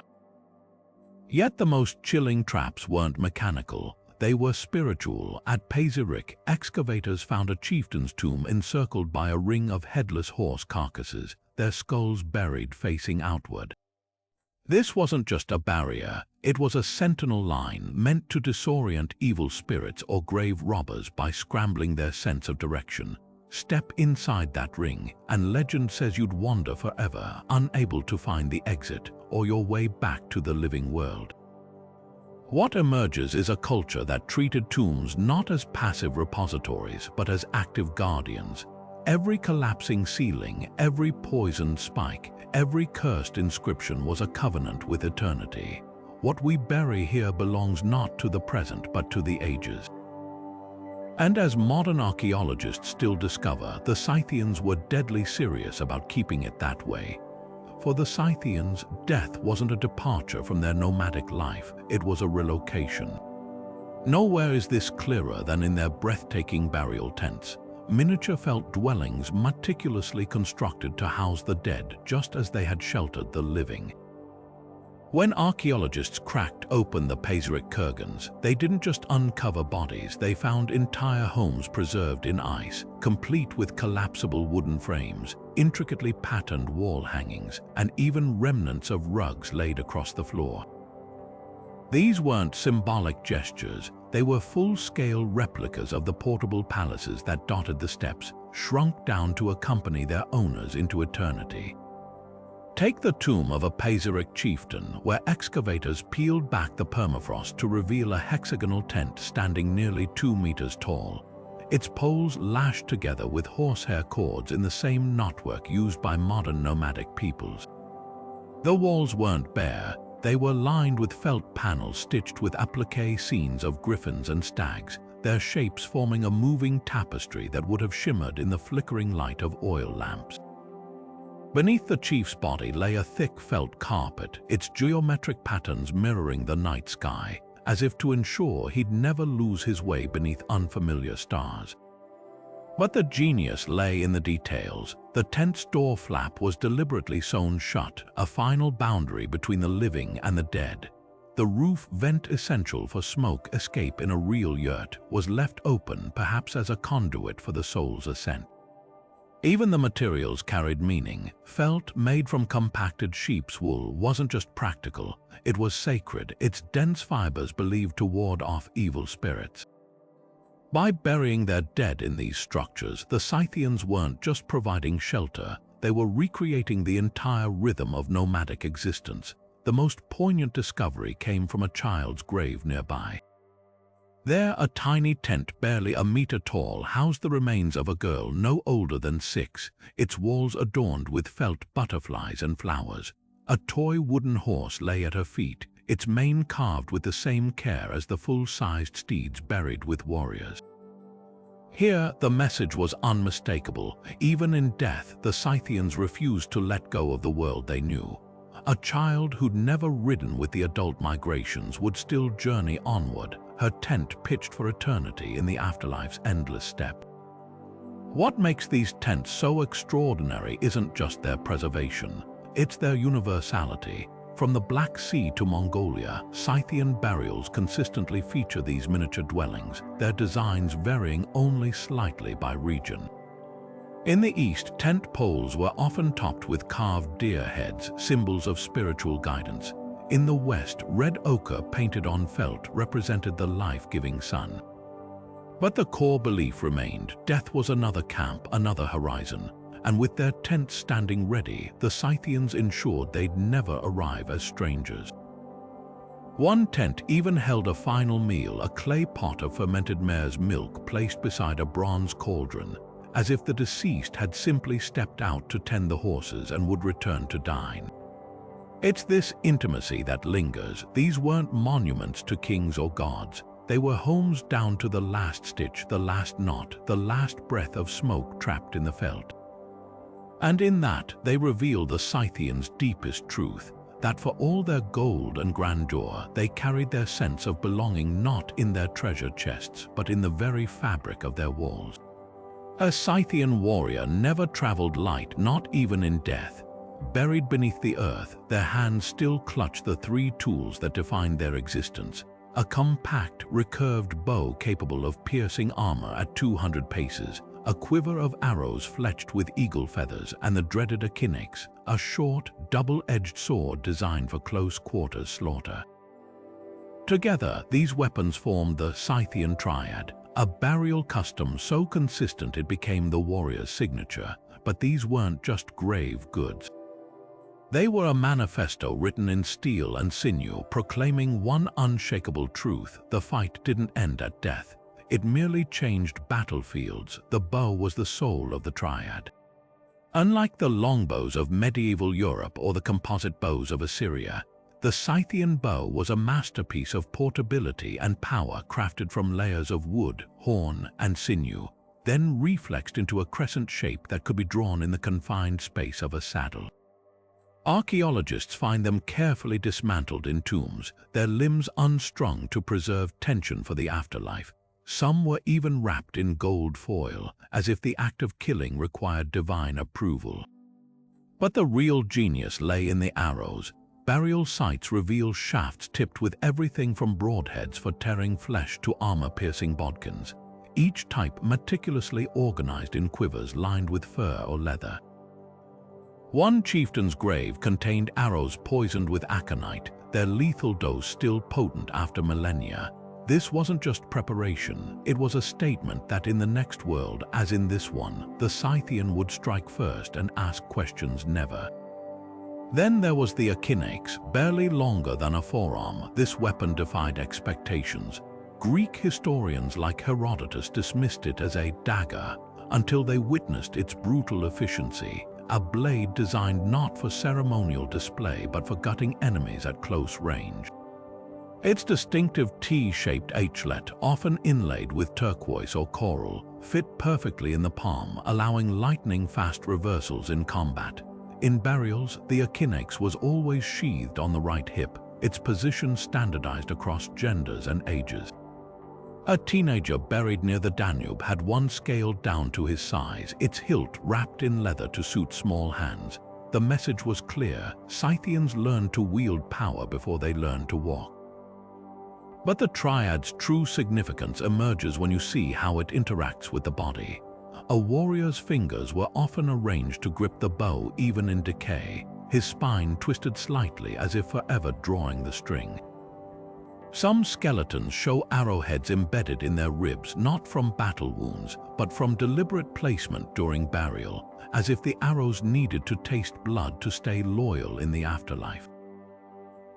A: Yet the most chilling traps weren't mechanical, they were spiritual. At Pazyryk, excavators found a chieftain's tomb encircled by a ring of headless horse carcasses, their skulls buried facing outward. This wasn't just a barrier, it was a sentinel line meant to disorient evil spirits or grave robbers by scrambling their sense of direction. Step inside that ring, and legend says you'd wander forever, unable to find the exit or your way back to the living world. What emerges is a culture that treated tombs not as passive repositories but as active guardians. Every collapsing ceiling, every poisoned spike, every cursed inscription was a covenant with eternity. What we bury here belongs not to the present but to the ages. And as modern archaeologists still discover, the Scythians were deadly serious about keeping it that way. For the Scythians, death wasn't a departure from their nomadic life, it was a relocation. Nowhere is this clearer than in their breathtaking burial tents, miniature felt dwellings meticulously constructed to house the dead just as they had sheltered the living. When archaeologists cracked open the Pazyryk Kurgans, they didn't just uncover bodies, they found entire homes preserved in ice, complete with collapsible wooden frames, intricately patterned wall hangings, and even remnants of rugs laid across the floor. These weren't symbolic gestures, they were full-scale replicas of the portable palaces that dotted the steppes, shrunk down to accompany their owners into eternity. Take the tomb of a Pazyryk chieftain, where excavators peeled back the permafrost to reveal a hexagonal tent standing nearly 2 meters tall, its poles lashed together with horsehair cords in the same knotwork used by modern nomadic peoples. The walls weren't bare, they were lined with felt panels stitched with appliqué scenes of griffins and stags, their shapes forming a moving tapestry that would have shimmered in the flickering light of oil lamps. Beneath the chief's body lay a thick felt carpet, its geometric patterns mirroring the night sky, as if to ensure he'd never lose his way beneath unfamiliar stars. But the genius lay in the details. The tent's door flap was deliberately sewn shut, a final boundary between the living and the dead. The roof, vent essential for smoke escape in a real yurt, was left open, perhaps as a conduit for the soul's ascent. Even the materials carried meaning. Felt made from compacted sheep's wool wasn't just practical, it was sacred, its dense fibers believed to ward off evil spirits. By burying their dead in these structures, the Scythians weren't just providing shelter, they were recreating the entire rhythm of nomadic existence. The most poignant discovery came from a child's grave nearby. There, a tiny tent barely a meter tall housed the remains of a girl no older than 6, its walls adorned with felt butterflies and flowers. A toy wooden horse lay at her feet, its mane carved with the same care as the full-sized steeds buried with warriors. Here, the message was unmistakable. Even in death, the Scythians refused to let go of the world they knew. A child who'd never ridden with the adult migrations would still journey onward, her tent pitched for eternity in the afterlife's endless steppe. What makes these tents so extraordinary isn't just their preservation, it's their universality. From the Black Sea to Mongolia, Scythian burials consistently feature these miniature dwellings, their designs varying only slightly by region. In the East, tent poles were often topped with carved deer heads, symbols of spiritual guidance. In the West, red ochre painted on felt represented the life-giving sun. But the core belief remained: death was another camp, another horizon. And with their tents standing ready, the Scythians ensured they'd never arrive as strangers. One tent even held a final meal, a clay pot of fermented mare's milk placed beside a bronze cauldron, as if the deceased had simply stepped out to tend the horses and would return to dine. It's this intimacy that lingers. These weren't monuments to kings or gods. They were homes down to the last stitch, the last knot, the last breath of smoke trapped in the felt. And in that, they reveal the Scythians' deepest truth, that for all their gold and grandeur, they carried their sense of belonging not in their treasure chests, but in the very fabric of their walls. A Scythian warrior never traveled light, not even in death. Buried beneath the earth, their hands still clutch the three tools that defined their existence. A compact, recurved bow capable of piercing armor at 200 paces, a quiver of arrows fletched with eagle feathers, and the dreaded echinix, a short, double-edged sword designed for close-quarters slaughter. Together, these weapons formed the Scythian triad, a burial custom so consistent it became the warrior's signature. But these weren't just grave goods. They were a manifesto written in steel and sinew, proclaiming one unshakable truth: the fight didn't end at death. It merely changed battlefields. The bow was the soul of the triad. Unlike the longbows of medieval Europe or the composite bows of Assyria, the Scythian bow was a masterpiece of portability and power, crafted from layers of wood, horn, and sinew, then reflexed into a crescent shape that could be drawn in the confined space of a saddle. Archaeologists find them carefully dismantled in tombs, their limbs unstrung to preserve tension for the afterlife. Some were even wrapped in gold foil, as if the act of killing required divine approval. But the real genius lay in the arrows. Burial sites reveal shafts tipped with everything from broadheads for tearing flesh to armor-piercing bodkins, each type meticulously organized in quivers lined with fur or leather. One chieftain's grave contained arrows poisoned with aconite, their lethal dose still potent after millennia. This wasn't just preparation, it was a statement that in the next world, as in this one, the Scythian would strike first and ask questions never. Then there was the echinix, barely longer than a forearm. This weapon defied expectations. Greek historians like Herodotus dismissed it as a dagger until they witnessed its brutal efficiency, a blade designed not for ceremonial display but for gutting enemies at close range. Its distinctive T-shaped edgelet, often inlaid with turquoise or coral, fit perfectly in the palm, allowing lightning-fast reversals in combat. In burials, the echinix was always sheathed on the right hip, its position standardized across genders and ages. A teenager buried near the Danube had one scaled down to his size, its hilt wrapped in leather to suit small hands. The message was clear: Scythians learned to wield power before they learned to walk. But the triad's true significance emerges when you see how it interacts with the body. A warrior's fingers were often arranged to grip the bow even in decay, his spine twisted slightly as if forever drawing the string. Some skeletons show arrowheads embedded in their ribs, not from battle wounds, but from deliberate placement during burial, as if the arrows needed to taste blood to stay loyal in the afterlife.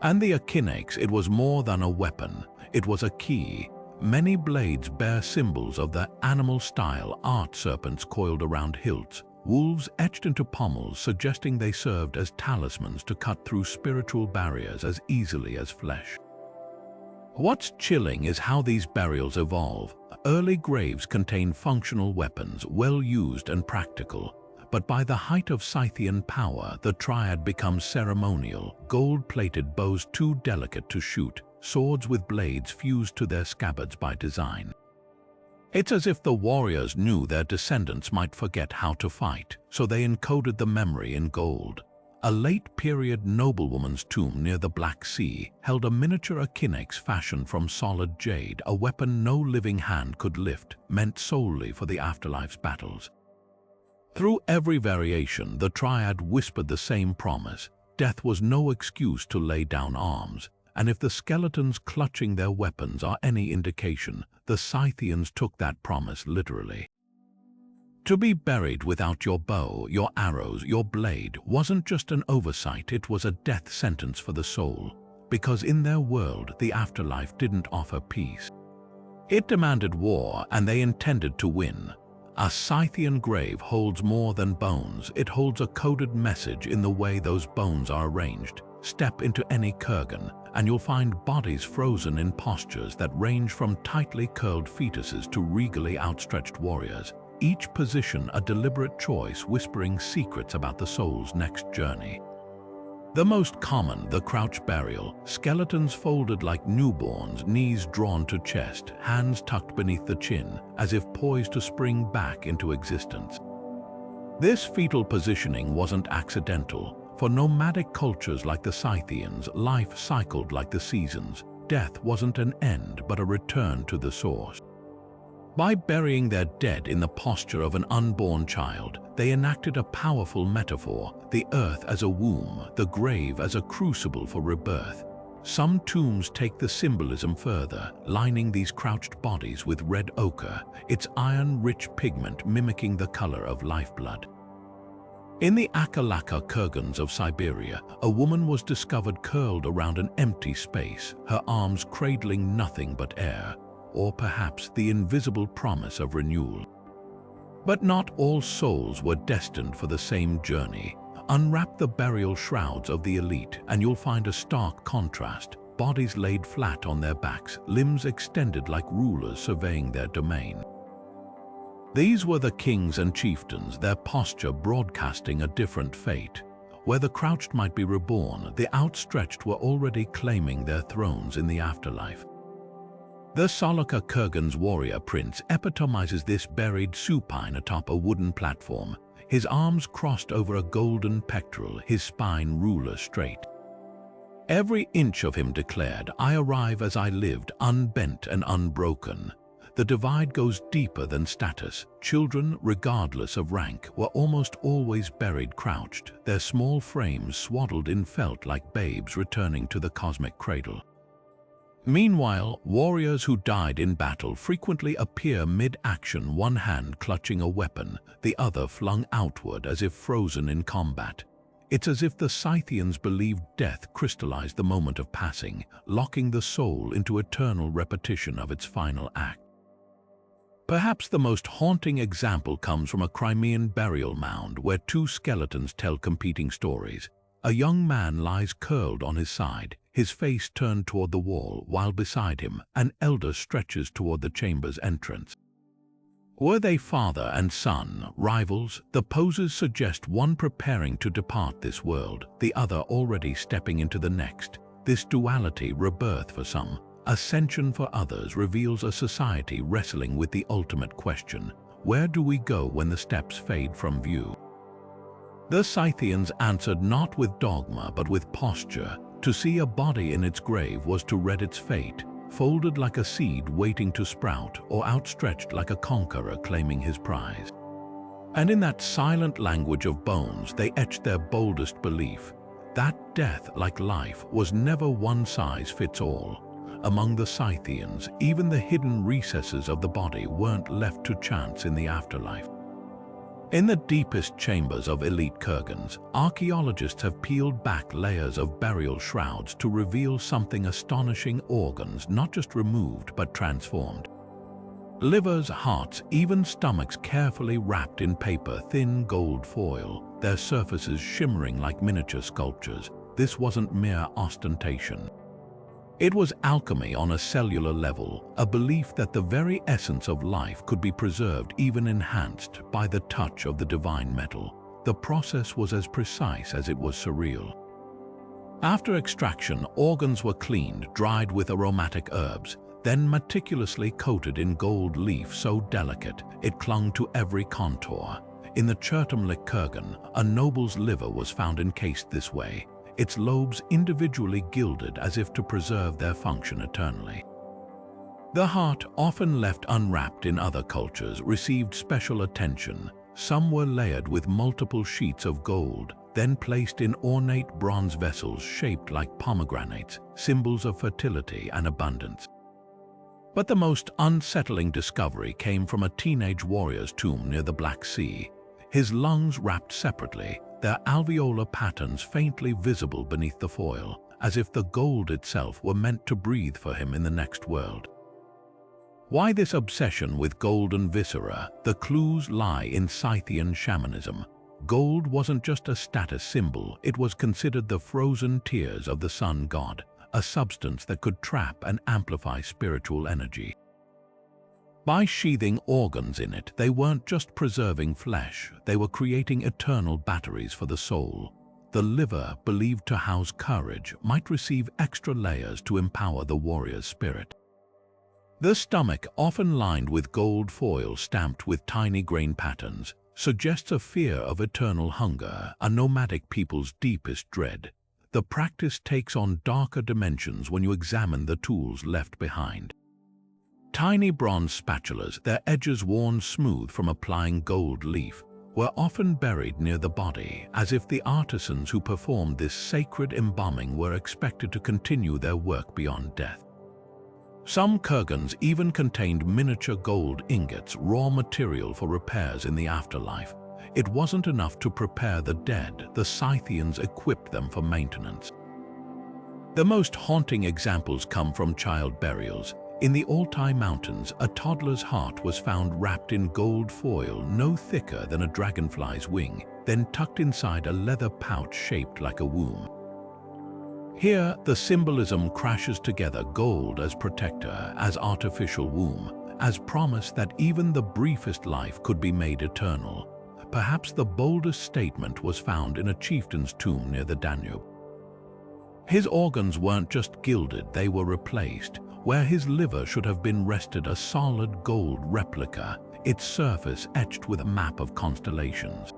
A: And the echinix, it was more than a weapon, it was a key. Many blades bear symbols of the animal-style art: serpents coiled around hilts, wolves etched into pommels, suggesting they served as talismans to cut through spiritual barriers as easily as flesh. What's chilling is how these burials evolve. Early graves contain functional weapons, well used and practical. But by the height of Scythian power, the triad becomes ceremonial, gold-plated bows too delicate to shoot, swords with blades fused to their scabbards by design. It's as if the warriors knew their descendants might forget how to fight, so they encoded the memory in gold. A late-period noblewoman's tomb near the Black Sea held a miniature echinix fashioned from solid jade, a weapon no living hand could lift, meant solely for the afterlife's battles. Through every variation, the triad whispered the same promise: death was no excuse to lay down arms, and if the skeletons clutching their weapons are any indication, the Scythians took that promise literally. To be buried without your bow, your arrows, your blade wasn't just an oversight, it was a death sentence for the soul, because in their world, the afterlife didn't offer peace. It demanded war, and they intended to win. A Scythian grave holds more than bones, it holds a coded message in the way those bones are arranged. Step into any Kurgan, and you'll find bodies frozen in postures that range from tightly curled fetuses to regally outstretched warriors, each position a deliberate choice whispering secrets about the soul's next journey. The most common, the crouch burial, skeletons folded like newborns, knees drawn to chest, hands tucked beneath the chin, as if poised to spring back into existence. This fetal positioning wasn't accidental. For nomadic cultures like the Scythians, life cycled like the seasons. Death wasn't an end, but a return to the source. By burying their dead in the posture of an unborn child, they enacted a powerful metaphor, the earth as a womb, the grave as a crucible for rebirth. Some tombs take the symbolism further, lining these crouched bodies with red ochre, its iron-rich pigment mimicking the color of lifeblood. In the Akalaka Kurgans of Siberia, a woman was discovered curled around an empty space, her arms cradling nothing but air, or perhaps the invisible promise of renewal. But not all souls were destined for the same journey. Unwrap the burial shrouds of the elite and you'll find a stark contrast, bodies laid flat on their backs, limbs extended like rulers surveying their domain. These were the kings and chieftains, their posture broadcasting a different fate. Where the crouched might be reborn, the outstretched were already claiming their thrones in the afterlife. The Saloka Kurgan's warrior prince epitomizes this, buried supine atop a wooden platform, his arms crossed over a golden pectoral, his spine ruler straight. Every inch of him declared, "I arrive as I lived, unbent and unbroken." The divide goes deeper than status. Children, regardless of rank, were almost always buried crouched, their small frames swaddled in felt like babes returning to the cosmic cradle. Meanwhile, warriors who died in battle frequently appear mid-action, one hand clutching a weapon, the other flung outward as if frozen in combat. It's as if the Scythians believed death crystallized the moment of passing, locking the soul into eternal repetition of its final act. Perhaps the most haunting example comes from a Crimean burial mound where two skeletons tell competing stories. A young man lies curled on his side, his face turned toward the wall, while beside him, an elder stretches toward the chamber's entrance. Were they father and son, rivals? The poses suggest one preparing to depart this world, the other already stepping into the next. This duality, rebirth for some, ascension for others, reveals a society wrestling with the ultimate question: where do we go when the steps fade from view? The Scythians answered not with dogma but with posture. To see a body in its grave was to read its fate, folded like a seed waiting to sprout, or outstretched like a conqueror claiming his prize. And in that silent language of bones they etched their boldest belief, that death, like life, was never one size fits all. Among the Scythians, even the hidden recesses of the body weren't left to chance in the afterlife. In the deepest chambers of elite Kurgans, archaeologists have peeled back layers of burial shrouds to reveal something astonishing: organs not just removed but transformed. Livers, hearts, even stomachs carefully wrapped in paper, thin gold foil, their surfaces shimmering like miniature sculptures. This wasn't mere ostentation. It was alchemy on a cellular level, a belief that the very essence of life could be preserved, even enhanced, by the touch of the divine metal. The process was as precise as it was surreal. After extraction, organs were cleaned, dried with aromatic herbs, then meticulously coated in gold leaf so delicate it clung to every contour. In the Chertomlik Kurgan, a noble's liver was found encased this way, its lobes individually gilded as if to preserve their function eternally. The heart, often left unwrapped in other cultures, received special attention. Some were layered with multiple sheets of gold, then placed in ornate bronze vessels shaped like pomegranates, symbols of fertility and abundance. But the most unsettling discovery came from a teenage warrior's tomb near the Black Sea. His lungs wrapped separately, their alveolar patterns faintly visible beneath the foil, as if the gold itself were meant to breathe for him in the next world. Why this obsession with golden viscera? The clues lie in Scythian shamanism. Gold wasn't just a status symbol, it was considered the frozen tears of the sun god, a substance that could trap and amplify spiritual energy. By sheathing organs in it, they weren't just preserving flesh, they were creating eternal batteries for the soul. The liver, believed to house courage, might receive extra layers to empower the warrior's spirit. The stomach, often lined with gold foil stamped with tiny grain patterns, suggests a fear of eternal hunger, a nomadic people's deepest dread. The practice takes on darker dimensions when you examine the tools left behind. Tiny bronze spatulas, their edges worn smooth from applying gold leaf, were often buried near the body, as if the artisans who performed this sacred embalming were expected to continue their work beyond death. Some kurgans even contained miniature gold ingots, raw material for repairs in the afterlife. It wasn't enough to prepare the dead, the Scythians equipped them for maintenance. The most haunting examples come from child burials. In the Altai mountains, a toddler's heart was found wrapped in gold foil no thicker than a dragonfly's wing, then tucked inside a leather pouch shaped like a womb. Here, the symbolism crashes together: gold as protector, as artificial womb, as promise that even the briefest life could be made eternal. Perhaps the boldest statement was found in a chieftain's tomb near the Danube. His organs weren't just gilded, they were replaced. Where his liver should have been rested a solid gold replica, its surface etched with a map of constellations.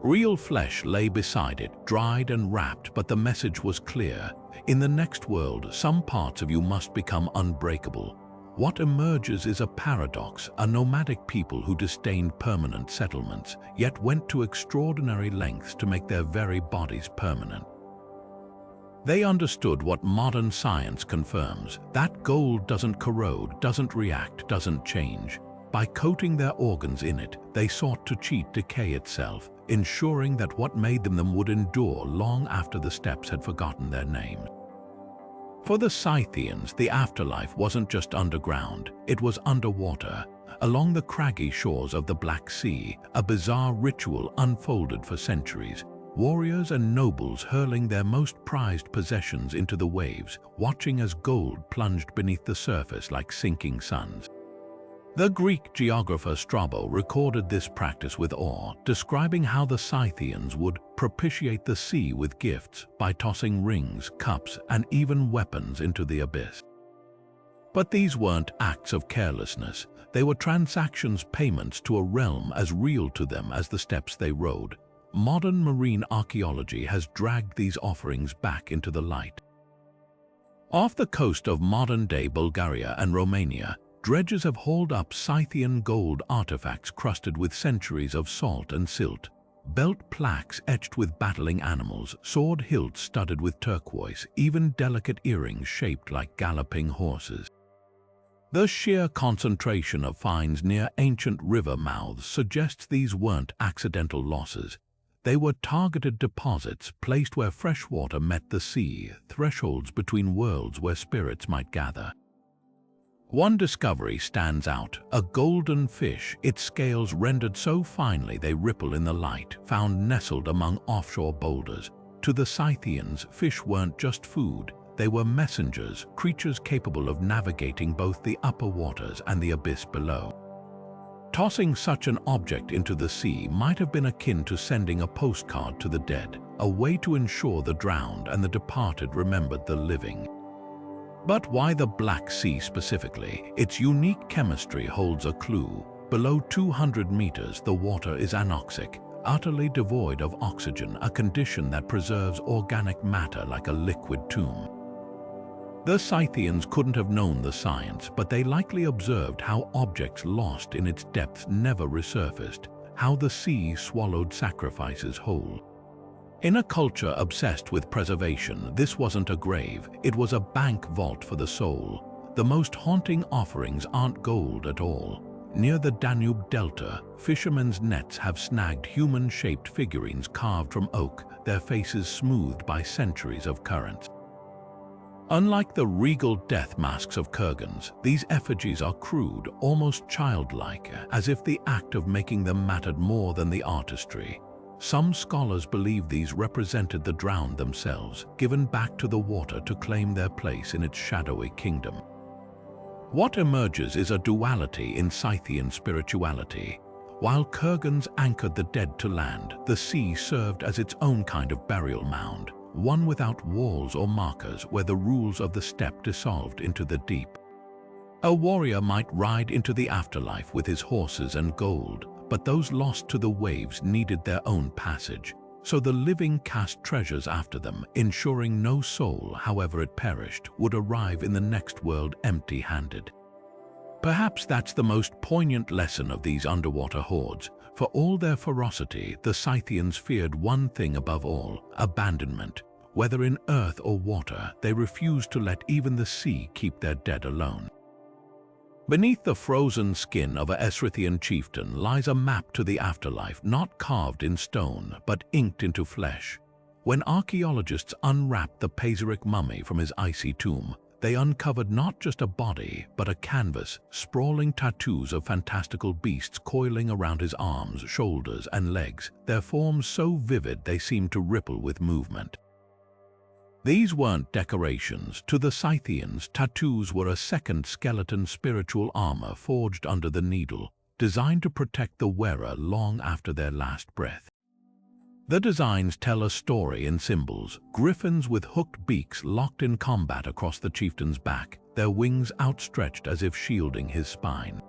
A: Real flesh lay beside it, dried and wrapped, but the message was clear. In the next world, some parts of you must become unbreakable. What emerges is a paradox, a nomadic people who disdained permanent settlements, yet went to extraordinary lengths to make their very bodies permanent. They understood what modern science confirms, that gold doesn't corrode, doesn't react, doesn't change. By coating their organs in it, they sought to cheat decay itself, ensuring that what made them would endure long after the steppes had forgotten their names. For the Scythians, the afterlife wasn't just underground, it was underwater. Along the craggy shores of the Black Sea, a bizarre ritual unfolded for centuries. Warriors and nobles hurling their most prized possessions into the waves, watching as gold plunged beneath the surface like sinking suns. The Greek geographer Strabo recorded this practice with awe, describing how the Scythians would propitiate the sea with gifts by tossing rings, cups, and even weapons into the abyss. But these weren't acts of carelessness. They were transactions, payments to a realm as real to them as the steppes they rode. Modern marine archaeology has dragged these offerings back into the light. Off the coast of modern-day Bulgaria and Romania, dredgers have hauled up Scythian gold artifacts crusted with centuries of salt and silt, belt plaques etched with battling animals, sword hilts studded with turquoise, even delicate earrings shaped like galloping horses. The sheer concentration of finds near ancient river mouths suggests these weren't accidental losses. They were targeted deposits placed where fresh water met the sea, thresholds between worlds where spirits might gather. One discovery stands out: a golden fish, its scales rendered so finely they ripple in the light, found nestled among offshore boulders. To the Scythians, fish weren't just food, they were messengers, creatures capable of navigating both the upper waters and the abyss below. Tossing such an object into the sea might have been akin to sending a postcard to the dead, a way to ensure the drowned and the departed remembered the living. But why the Black Sea specifically? Its unique chemistry holds a clue. Below 200 meters, the water is anoxic, utterly devoid of oxygen, a condition that preserves organic matter like a liquid tomb. The Scythians couldn't have known the science, but they likely observed how objects lost in its depths never resurfaced, how the sea swallowed sacrifices whole. In a culture obsessed with preservation, this wasn't a grave, it was a bank vault for the soul. The most haunting offerings aren't gold at all. Near the Danube Delta, fishermen's nets have snagged human-shaped figurines carved from oak, their faces smoothed by centuries of currents. Unlike the regal death masks of Kurgans, these effigies are crude, almost childlike, as if the act of making them mattered more than the artistry. Some scholars believe these represented the drowned themselves, given back to the water to claim their place in its shadowy kingdom. What emerges is a duality in Scythian spirituality. While Kurgans anchored the dead to land, the sea served as its own kind of burial mound, one without walls or markers where the rules of the steppe dissolved into the deep. A warrior might ride into the afterlife with his horses and gold, but those lost to the waves needed their own passage, so the living cast treasures after them, ensuring no soul, however it perished, would arrive in the next world empty-handed. Perhaps that's the most poignant lesson of these underwater hordes. For all their ferocity, the Scythians feared one thing above all: abandonment. Whether in earth or water, they refused to let even the sea keep their dead alone. Beneath the frozen skin of a Scythian chieftain lies a map to the afterlife, not carved in stone, but inked into flesh. When archaeologists unwrapped the Pazyryk mummy from his icy tomb, they uncovered not just a body, but a canvas, sprawling tattoos of fantastical beasts coiling around his arms, shoulders, and legs, their forms so vivid they seemed to ripple with movement. These weren't decorations. To the Scythians, tattoos were a second skeleton spiritual armor forged under the needle, designed to protect the wearer long after their last breath. The designs tell a story in symbols: griffins with hooked beaks locked in combat across the chieftain's back, their wings outstretched as if shielding his spine.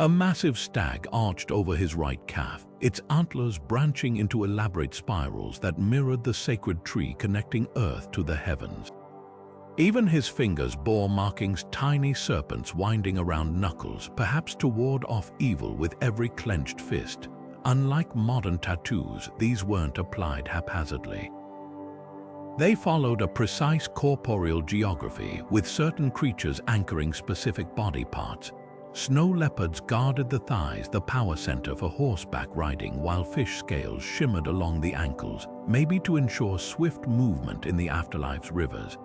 A: A massive stag arched over his right calf, its antlers branching into elaborate spirals that mirrored the sacred tree connecting earth to the heavens. Even his fingers bore markings, tiny serpents winding around knuckles, perhaps to ward off evil with every clenched fist. Unlike modern tattoos, these weren't applied haphazardly. They followed a precise corporeal geography, with certain creatures anchoring specific body parts. Snow leopards guarded the thighs, the power center for horseback riding, while fish scales shimmered along the ankles, maybe to ensure swift movement in the afterlife's rivers.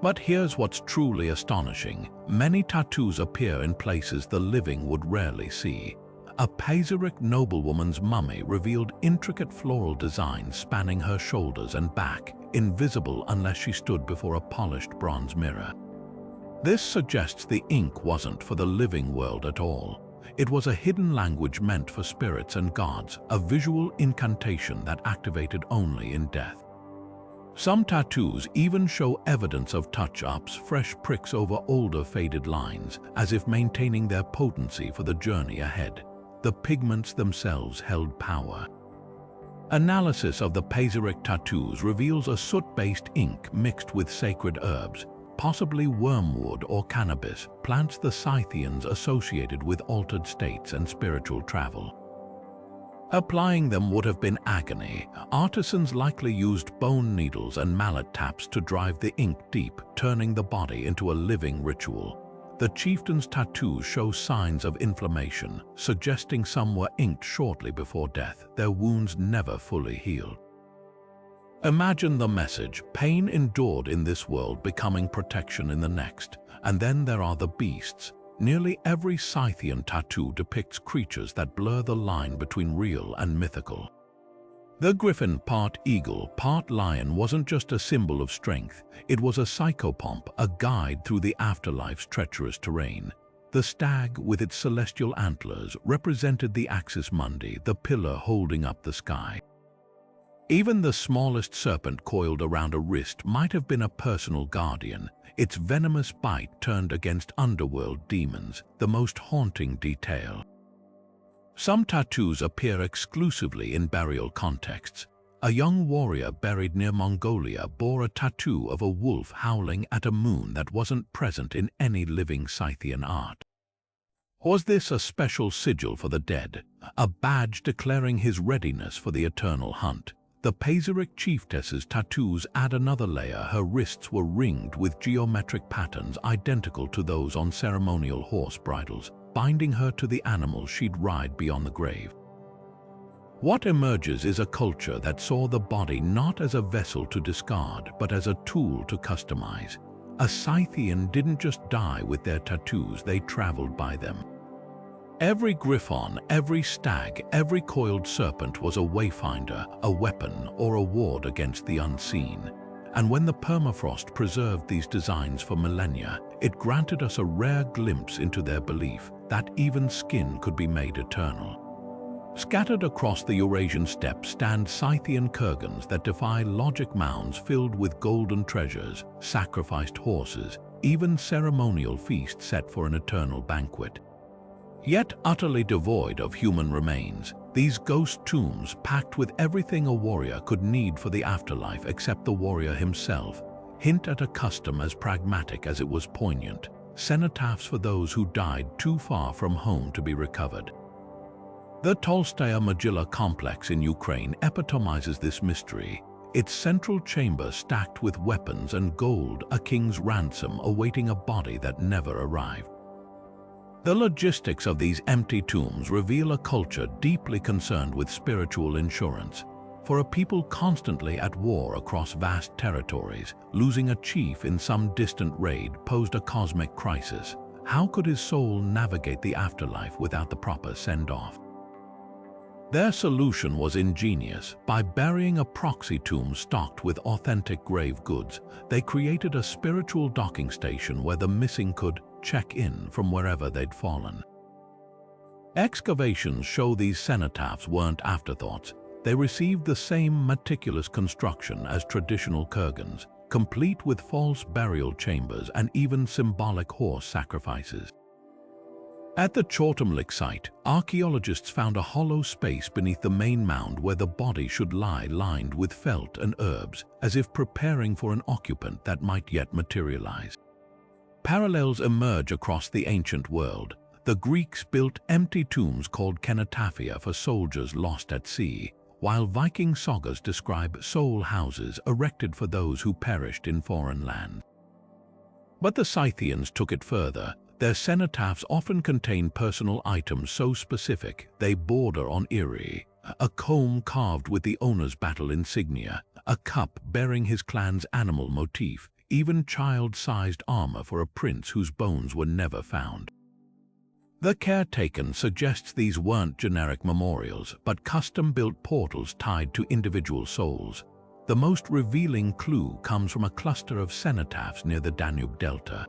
A: But here's what's truly astonishing: many tattoos appear in places the living would rarely see. A Pazyryk noblewoman's mummy revealed intricate floral designs spanning her shoulders and back, invisible unless she stood before a polished bronze mirror. This suggests the ink wasn't for the living world at all. It was a hidden language meant for spirits and gods, a visual incantation that activated only in death. Some tattoos even show evidence of touch-ups, fresh pricks over older faded lines, as if maintaining their potency for the journey ahead. The pigments themselves held power. Analysis of the Pazyryk tattoos reveals a soot-based ink mixed with sacred herbs, possibly wormwood or cannabis, plants the Scythians associated with altered states and spiritual travel. Applying them would have been agony. Artisans likely used bone needles and mallet taps to drive the ink deep, turning the body into a living ritual. The chieftain's tattoos show signs of inflammation, suggesting some were inked shortly before death, their wounds never fully healed. Imagine the message: pain endured in this world becoming protection in the next. And then there are the beasts. Nearly every Scythian tattoo depicts creatures that blur the line between real and mythical. The griffin, part eagle, part lion, wasn't just a symbol of strength. It was a psychopomp, a guide through the afterlife's treacherous terrain. The stag, with its celestial antlers, represented the axis mundi, the pillar holding up the sky. Even the smallest serpent coiled around a wrist might have been a personal guardian, its venomous bite turned against underworld demons, the most haunting detail. Some tattoos appear exclusively in burial contexts. A young warrior buried near Mongolia bore a tattoo of a wolf howling at a moon that wasn't present in any living Scythian art. Was this a special sigil for the dead, a badge declaring his readiness for the eternal hunt? The Pazyryk chiefess's tattoos add another layer. Her wrists were ringed with geometric patterns identical to those on ceremonial horse bridles, binding her to the animal she'd ride beyond the grave. What emerges is a culture that saw the body not as a vessel to discard, but as a tool to customize. A Scythian didn't just die with their tattoos, they traveled by them. Every griffon, every stag, every coiled serpent was a wayfinder, a weapon, or a ward against the unseen. And when the permafrost preserved these designs for millennia, it granted us a rare glimpse into their belief that even skin could be made eternal. Scattered across the Eurasian steppes stand Scythian kurgans that defy logic, mounds filled with golden treasures, sacrificed horses, even ceremonial feasts set for an eternal banquet. Yet utterly devoid of human remains, these ghost tombs, packed with everything a warrior could need for the afterlife except the warrior himself, hint at a custom as pragmatic as it was poignant: cenotaphs for those who died too far from home to be recovered. The Tolstaya Mogila complex in Ukraine epitomizes this mystery, its central chamber stacked with weapons and gold, a king's ransom awaiting a body that never arrived. The logistics of these empty tombs reveal a culture deeply concerned with spiritual insurance. For a people constantly at war across vast territories, losing a chief in some distant raid posed a cosmic crisis. How could his soul navigate the afterlife without the proper send-off? Their solution was ingenious. By burying a proxy tomb stocked with authentic grave goods, they created a spiritual docking station where the missing could check in from wherever they'd fallen. Excavations show these cenotaphs weren't afterthoughts. They received the same meticulous construction as traditional kurgans, complete with false burial chambers and even symbolic horse sacrifices. At the Chortumlik site, archaeologists found a hollow space beneath the main mound where the body should lie, lined with felt and herbs, as if preparing for an occupant that might yet materialize. Parallels emerge across the ancient world. The Greeks built empty tombs called kenataphia for soldiers lost at sea, while Viking sagas describe soul houses erected for those who perished in foreign lands. But the Scythians took it further. Their cenotaphs often contain personal items so specific they border on eerie: a comb carved with the owner's battle insignia, a cup bearing his clan's animal motif, even child-sized armor for a prince whose bones were never found. The care taken suggests these weren't generic memorials, but custom-built portals tied to individual souls. The most revealing clue comes from a cluster of cenotaphs near the Danube Delta.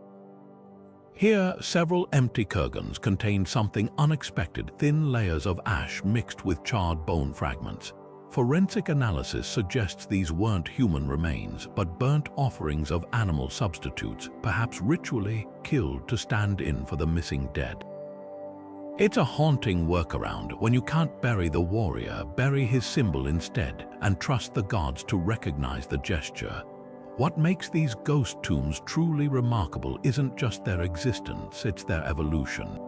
A: Here, several empty kurgans contain something unexpected: thin layers of ash mixed with charred bone fragments. Forensic analysis suggests these weren't human remains, but burnt offerings of animal substitutes, perhaps ritually killed to stand in for the missing dead. It's a haunting workaround. When you can't bury the warrior, bury his symbol instead, and trust the gods to recognize the gesture. What makes these ghost tombs truly remarkable isn't just their existence, it's their evolution.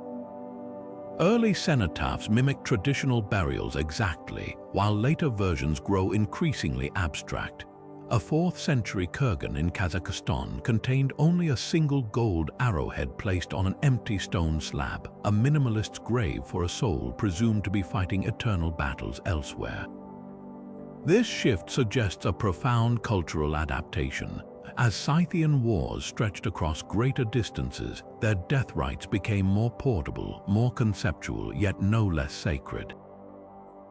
A: Early cenotaphs mimic traditional burials exactly, while later versions grow increasingly abstract. A 4th century kurgan in Kazakhstan contained only a single gold arrowhead placed on an empty stone slab, a minimalist's grave for a soul presumed to be fighting eternal battles elsewhere. This shift suggests a profound cultural adaptation. As Scythian wars stretched across greater distances, their death rites became more portable, more conceptual, yet no less sacred.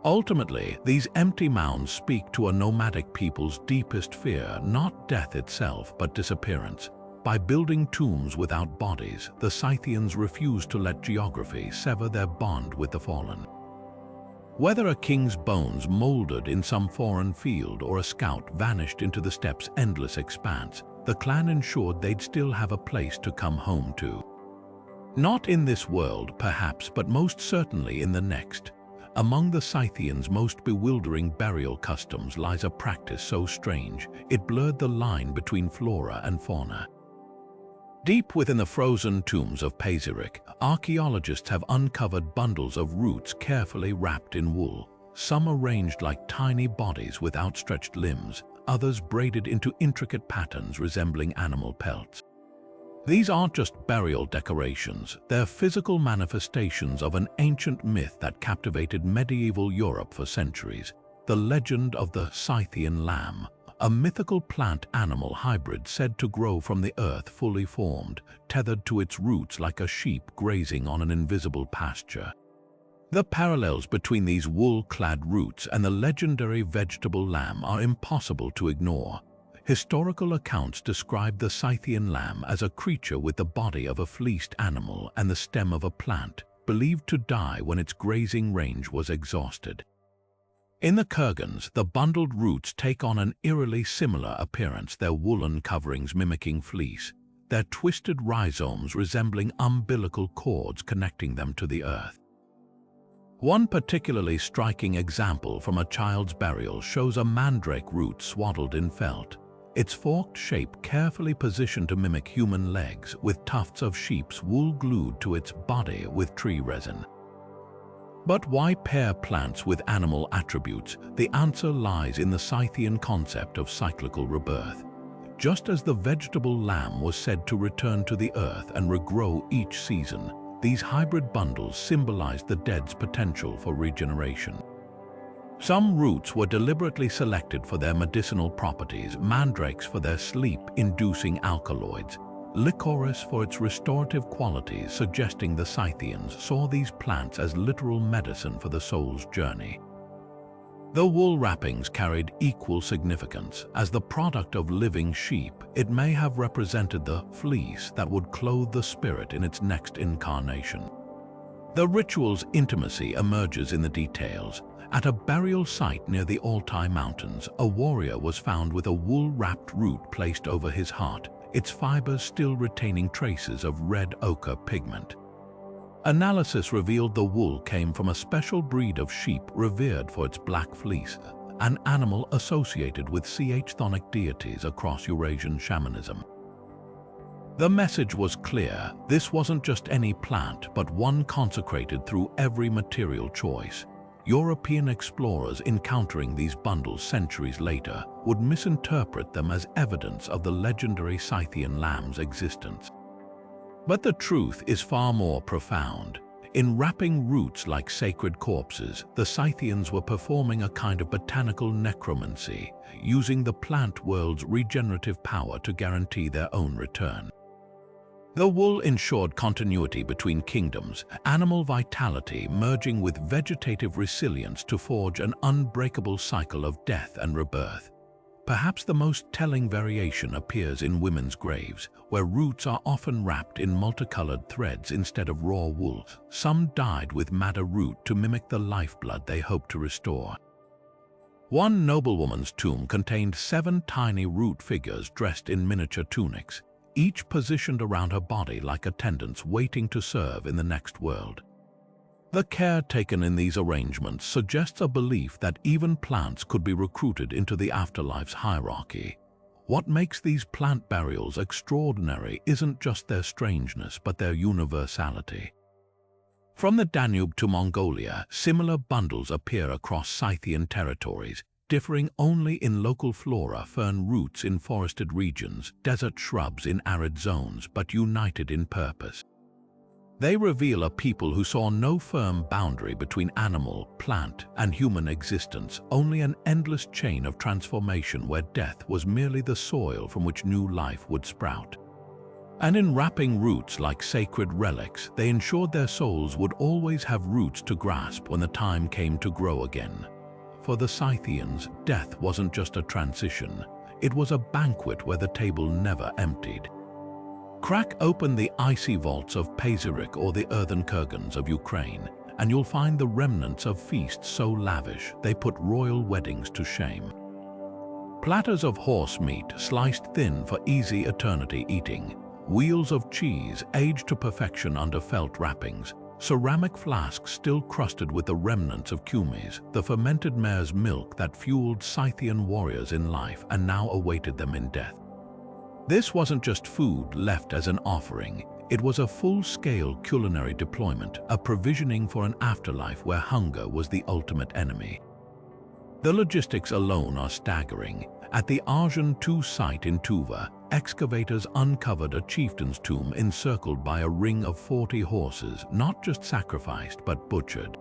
A: Ultimately, these empty mounds speak to a nomadic people's deepest fear, not death itself, but disappearance. By building tombs without bodies, the Scythians refused to let geography sever their bond with the fallen. Whether a king's bones molded in some foreign field or a scout vanished into the steppes' endless expanse, the clan ensured they'd still have a place to come home to. Not in this world, perhaps, but most certainly in the next. Among the Scythians' most bewildering burial customs lies a practice so strange, it blurred the line between flora and fauna. Deep within the frozen tombs of Pazyryk, archaeologists have uncovered bundles of roots carefully wrapped in wool, some arranged like tiny bodies with outstretched limbs, others braided into intricate patterns resembling animal pelts. These aren't just burial decorations, they're physical manifestations of an ancient myth that captivated medieval Europe for centuries: the legend of the Scythian lamb, a mythical plant-animal hybrid said to grow from the earth fully formed, tethered to its roots like a sheep grazing on an invisible pasture. The parallels between these wool-clad roots and the legendary vegetable lamb are impossible to ignore. Historical accounts describe the Scythian lamb as a creature with the body of a fleeced animal and the stem of a plant, believed to die when its grazing range was exhausted. In the Kurgans, the bundled roots take on an eerily similar appearance, their woolen coverings mimicking fleece, their twisted rhizomes resembling umbilical cords connecting them to the earth. One particularly striking example from a child's burial shows a mandrake root swaddled in felt, its forked shape carefully positioned to mimic human legs, with tufts of sheep's wool glued to its body with tree resin. But why pair plants with animal attributes? The answer lies in the Scythian concept of cyclical rebirth. Just as the vegetable lamb was said to return to the earth and regrow each season, these hybrid bundles symbolized the dead's potential for regeneration. Some roots were deliberately selected for their medicinal properties, mandrakes for their sleep-inducing alkaloids, licorice for its restorative qualities, suggesting the Scythians saw these plants as literal medicine for the soul's journey. The wool wrappings carried equal significance. As the product of living sheep, it may have represented the fleece that would clothe the spirit in its next incarnation. The ritual's intimacy emerges in the details. At a burial site near the Altai mountains, a warrior was found with a wool-wrapped root placed over his heart, its fibers still retaining traces of red ochre pigment. Analysis revealed the wool came from a special breed of sheep revered for its black fleece, an animal associated with chthonic deities across Eurasian shamanism. The message was clear: this wasn't just any plant, but one consecrated through every material choice. European explorers encountering these bundles centuries later would misinterpret them as evidence of the legendary Scythian lamb's existence. But the truth is far more profound. In wrapping roots like sacred corpses, the Scythians were performing a kind of botanical necromancy, using the plant world's regenerative power to guarantee their own return. The wool ensured continuity between kingdoms, animal vitality merging with vegetative resilience to forge an unbreakable cycle of death and rebirth. Perhaps the most telling variation appears in women's graves, where roots are often wrapped in multicolored threads instead of raw wool. Some died with madder root to mimic the lifeblood they hoped to restore. One noblewoman's tomb contained 7 tiny root figures dressed in miniature tunics, each positioned around her body like attendants waiting to serve in the next world. The care taken in these arrangements suggests a belief that even plants could be recruited into the afterlife's hierarchy. What makes these plant burials extraordinary isn't just their strangeness, but their universality. From the Danube to Mongolia, similar bundles appear across Scythian territories, differing only in local flora: fern roots in forested regions, desert shrubs in arid zones, but united in purpose. They reveal a people who saw no firm boundary between animal, plant, and human existence, only an endless chain of transformation where death was merely the soil from which new life would sprout. And in wrapping roots like sacred relics, they ensured their souls would always have roots to grasp when the time came to grow again. For the Scythians, death wasn't just a transition, it was a banquet where the table never emptied. Crack open the icy vaults of Pazyryk or the earthen kurgans of Ukraine, and you'll find the remnants of feasts so lavish they put royal weddings to shame. Platters of horse meat sliced thin for easy eternity eating, wheels of cheese aged to perfection under felt wrappings, ceramic flasks still crusted with the remnants of kumis, the fermented mare's milk that fueled Scythian warriors in life and now awaited them in death. This wasn't just food left as an offering, it was a full-scale culinary deployment, a provisioning for an afterlife where hunger was the ultimate enemy. The logistics alone are staggering. At the Arjun II site in Tuva, excavators uncovered a chieftain's tomb encircled by a ring of 40 horses, not just sacrificed but butchered.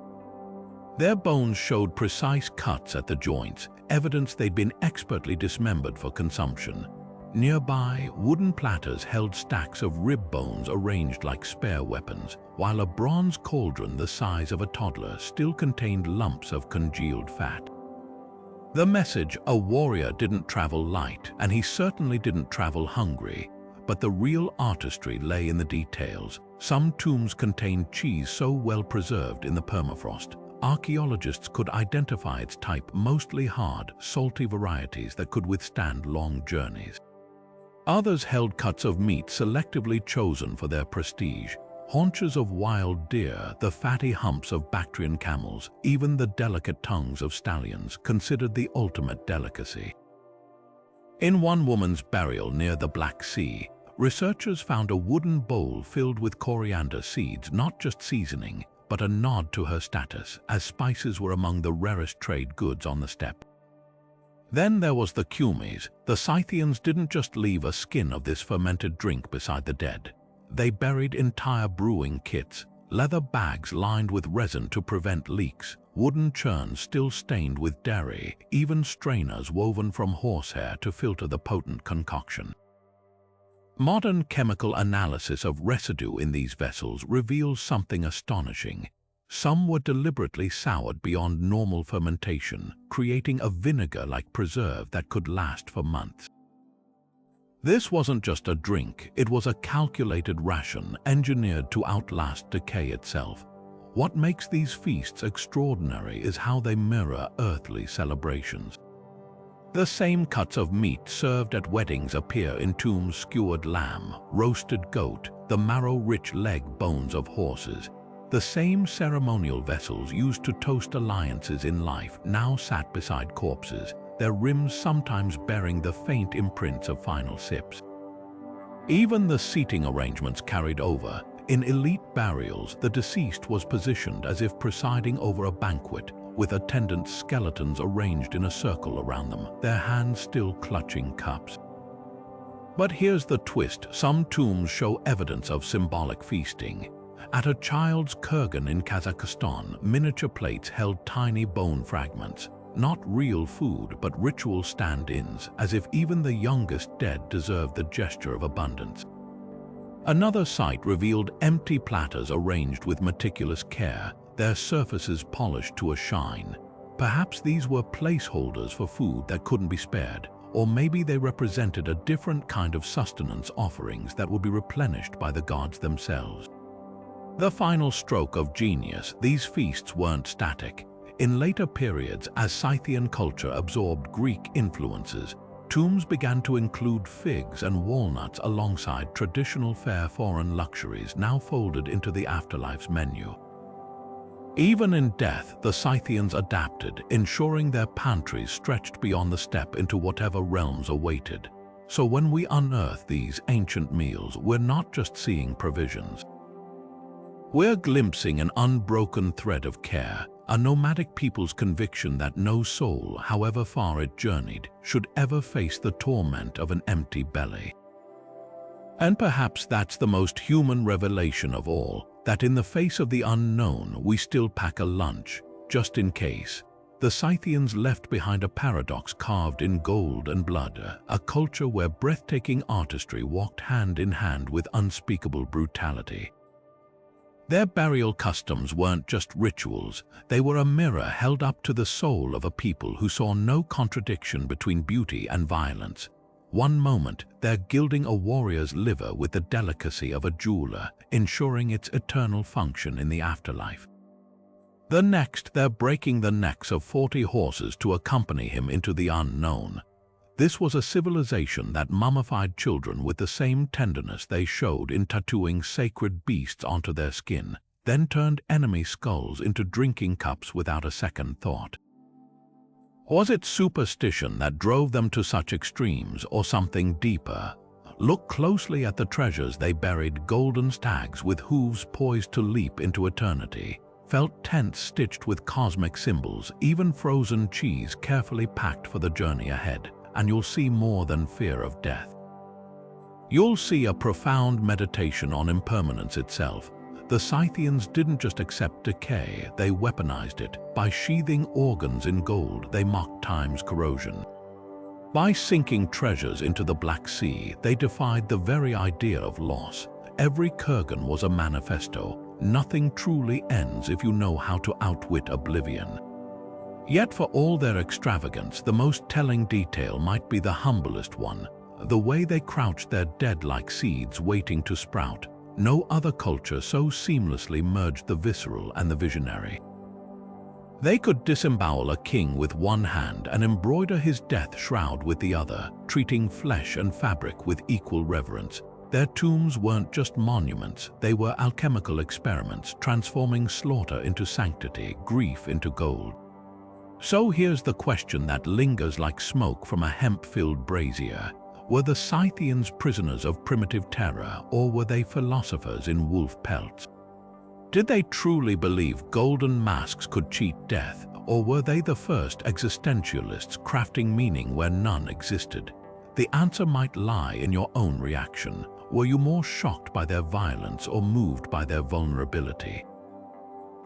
A: Their bones showed precise cuts at the joints, evidence they'd been expertly dismembered for consumption. Nearby, wooden platters held stacks of rib bones arranged like spare weapons, while a bronze cauldron the size of a toddler still contained lumps of congealed fat. The message: a warrior didn't travel light, and he certainly didn't travel hungry. But the real artistry lay in the details. Some tombs contained cheese so well preserved in the permafrost, archaeologists could identify its type: mostly hard, salty varieties that could withstand long journeys. Others held cuts of meat selectively chosen for their prestige: haunches of wild deer, the fatty humps of Bactrian camels, even the delicate tongues of stallions, considered the ultimate delicacy. In one woman's burial near the Black Sea, researchers found a wooden bowl filled with coriander seeds, not just seasoning, but a nod to her status, as spices were among the rarest trade goods on the steppe. Then there was the kumis. The Scythians didn't just leave a skin of this fermented drink beside the dead. They buried entire brewing kits, leather bags lined with resin to prevent leaks, wooden churns still stained with dairy, even strainers woven from horsehair to filter the potent concoction. Modern chemical analysis of residue in these vessels reveals something astonishing. Some were deliberately soured beyond normal fermentation, creating a vinegar-like preserve that could last for months. This wasn't just a drink, it was a calculated ration engineered to outlast decay itself. What makes these feasts extraordinary is how they mirror earthly celebrations. The same cuts of meat served at weddings appear in tombs: skewered lamb, roasted goat, the marrow-rich leg bones of horses. The same ceremonial vessels used to toast alliances in life now sat beside corpses, their rims sometimes bearing the faint imprints of final sips. Even the seating arrangements carried over. In elite burials, the deceased was positioned as if presiding over a banquet, with attendant skeletons arranged in a circle around them, their hands still clutching cups. But here's the twist: some tombs show evidence of symbolic feasting. At a child's Kurgan in Kazakhstan, miniature plates held tiny bone fragments, not real food but ritual stand-ins, as if even the youngest dead deserved the gesture of abundance. Another site revealed empty platters arranged with meticulous care, their surfaces polished to a shine. Perhaps these were placeholders for food that couldn't be spared, or maybe they represented a different kind of sustenance offerings that would be replenished by the gods themselves. The final stroke of genius: these feasts weren't static. In later periods, as Scythian culture absorbed Greek influences, tombs began to include figs and walnuts alongside traditional fare foreign luxuries now folded into the afterlife's menu. Even in death, the Scythians adapted, ensuring their pantries stretched beyond the steppe into whatever realms awaited. So when we unearth these ancient meals, we're not just seeing provisions. We're glimpsing an unbroken thread of care, a nomadic people's conviction that no soul, however far it journeyed, should ever face the torment of an empty belly. And perhaps that's the most human revelation of all, that in the face of the unknown, we still pack a lunch, just in case. The Scythians left behind a paradox carved in gold and blood, a culture where breathtaking artistry walked hand in hand with unspeakable brutality. Their burial customs weren't just rituals, they were a mirror held up to the soul of a people who saw no contradiction between beauty and violence. One moment, they're gilding a warrior's liver with the delicacy of a jeweler, ensuring its eternal function in the afterlife. The next, they're breaking the necks of 40 horses to accompany him into the unknown. This was a civilization that mummified children with the same tenderness they showed in tattooing sacred beasts onto their skin, then turned enemy skulls into drinking cups without a second thought. Was it superstition that drove them to such extremes, or something deeper? Look closely at the treasures they buried: golden stags with hooves poised to leap into eternity, felt tents stitched with cosmic symbols, even frozen cheese carefully packed for the journey ahead. And you'll see more than fear of death. You'll see a profound meditation on impermanence itself. The Scythians didn't just accept decay, they weaponized it. By sheathing organs in gold, they mocked time's corrosion. By sinking treasures into the Black Sea, they defied the very idea of loss. Every Kurgan was a manifesto. Nothing truly ends if you know how to outwit oblivion. Yet for all their extravagance, the most telling detail might be the humblest one, the way they crouched their dead like seeds waiting to sprout. No other culture so seamlessly merged the visceral and the visionary. They could disembowel a king with one hand and embroider his death shroud with the other, treating flesh and fabric with equal reverence. Their tombs weren't just monuments, they were alchemical experiments, transforming slaughter into sanctity, grief into gold. So here's the question that lingers like smoke from a hemp-filled brazier. Were the Scythians prisoners of primitive terror, or were they philosophers in wolf pelts? Did they truly believe golden masks could cheat death, or were they the first existentialists crafting meaning where none existed? The answer might lie in your own reaction. Were you more shocked by their violence or moved by their vulnerability?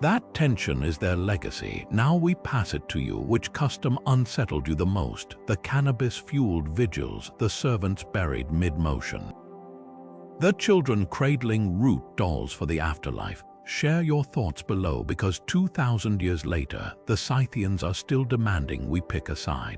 A: That tension is their legacy. Now we pass it to you. Which custom unsettled you the most? The cannabis-fueled vigils, the servants buried mid-motion, the children cradling root dolls for the afterlife. Share your thoughts below, because 2,000 years later, the Scythians are still demanding we pick a side.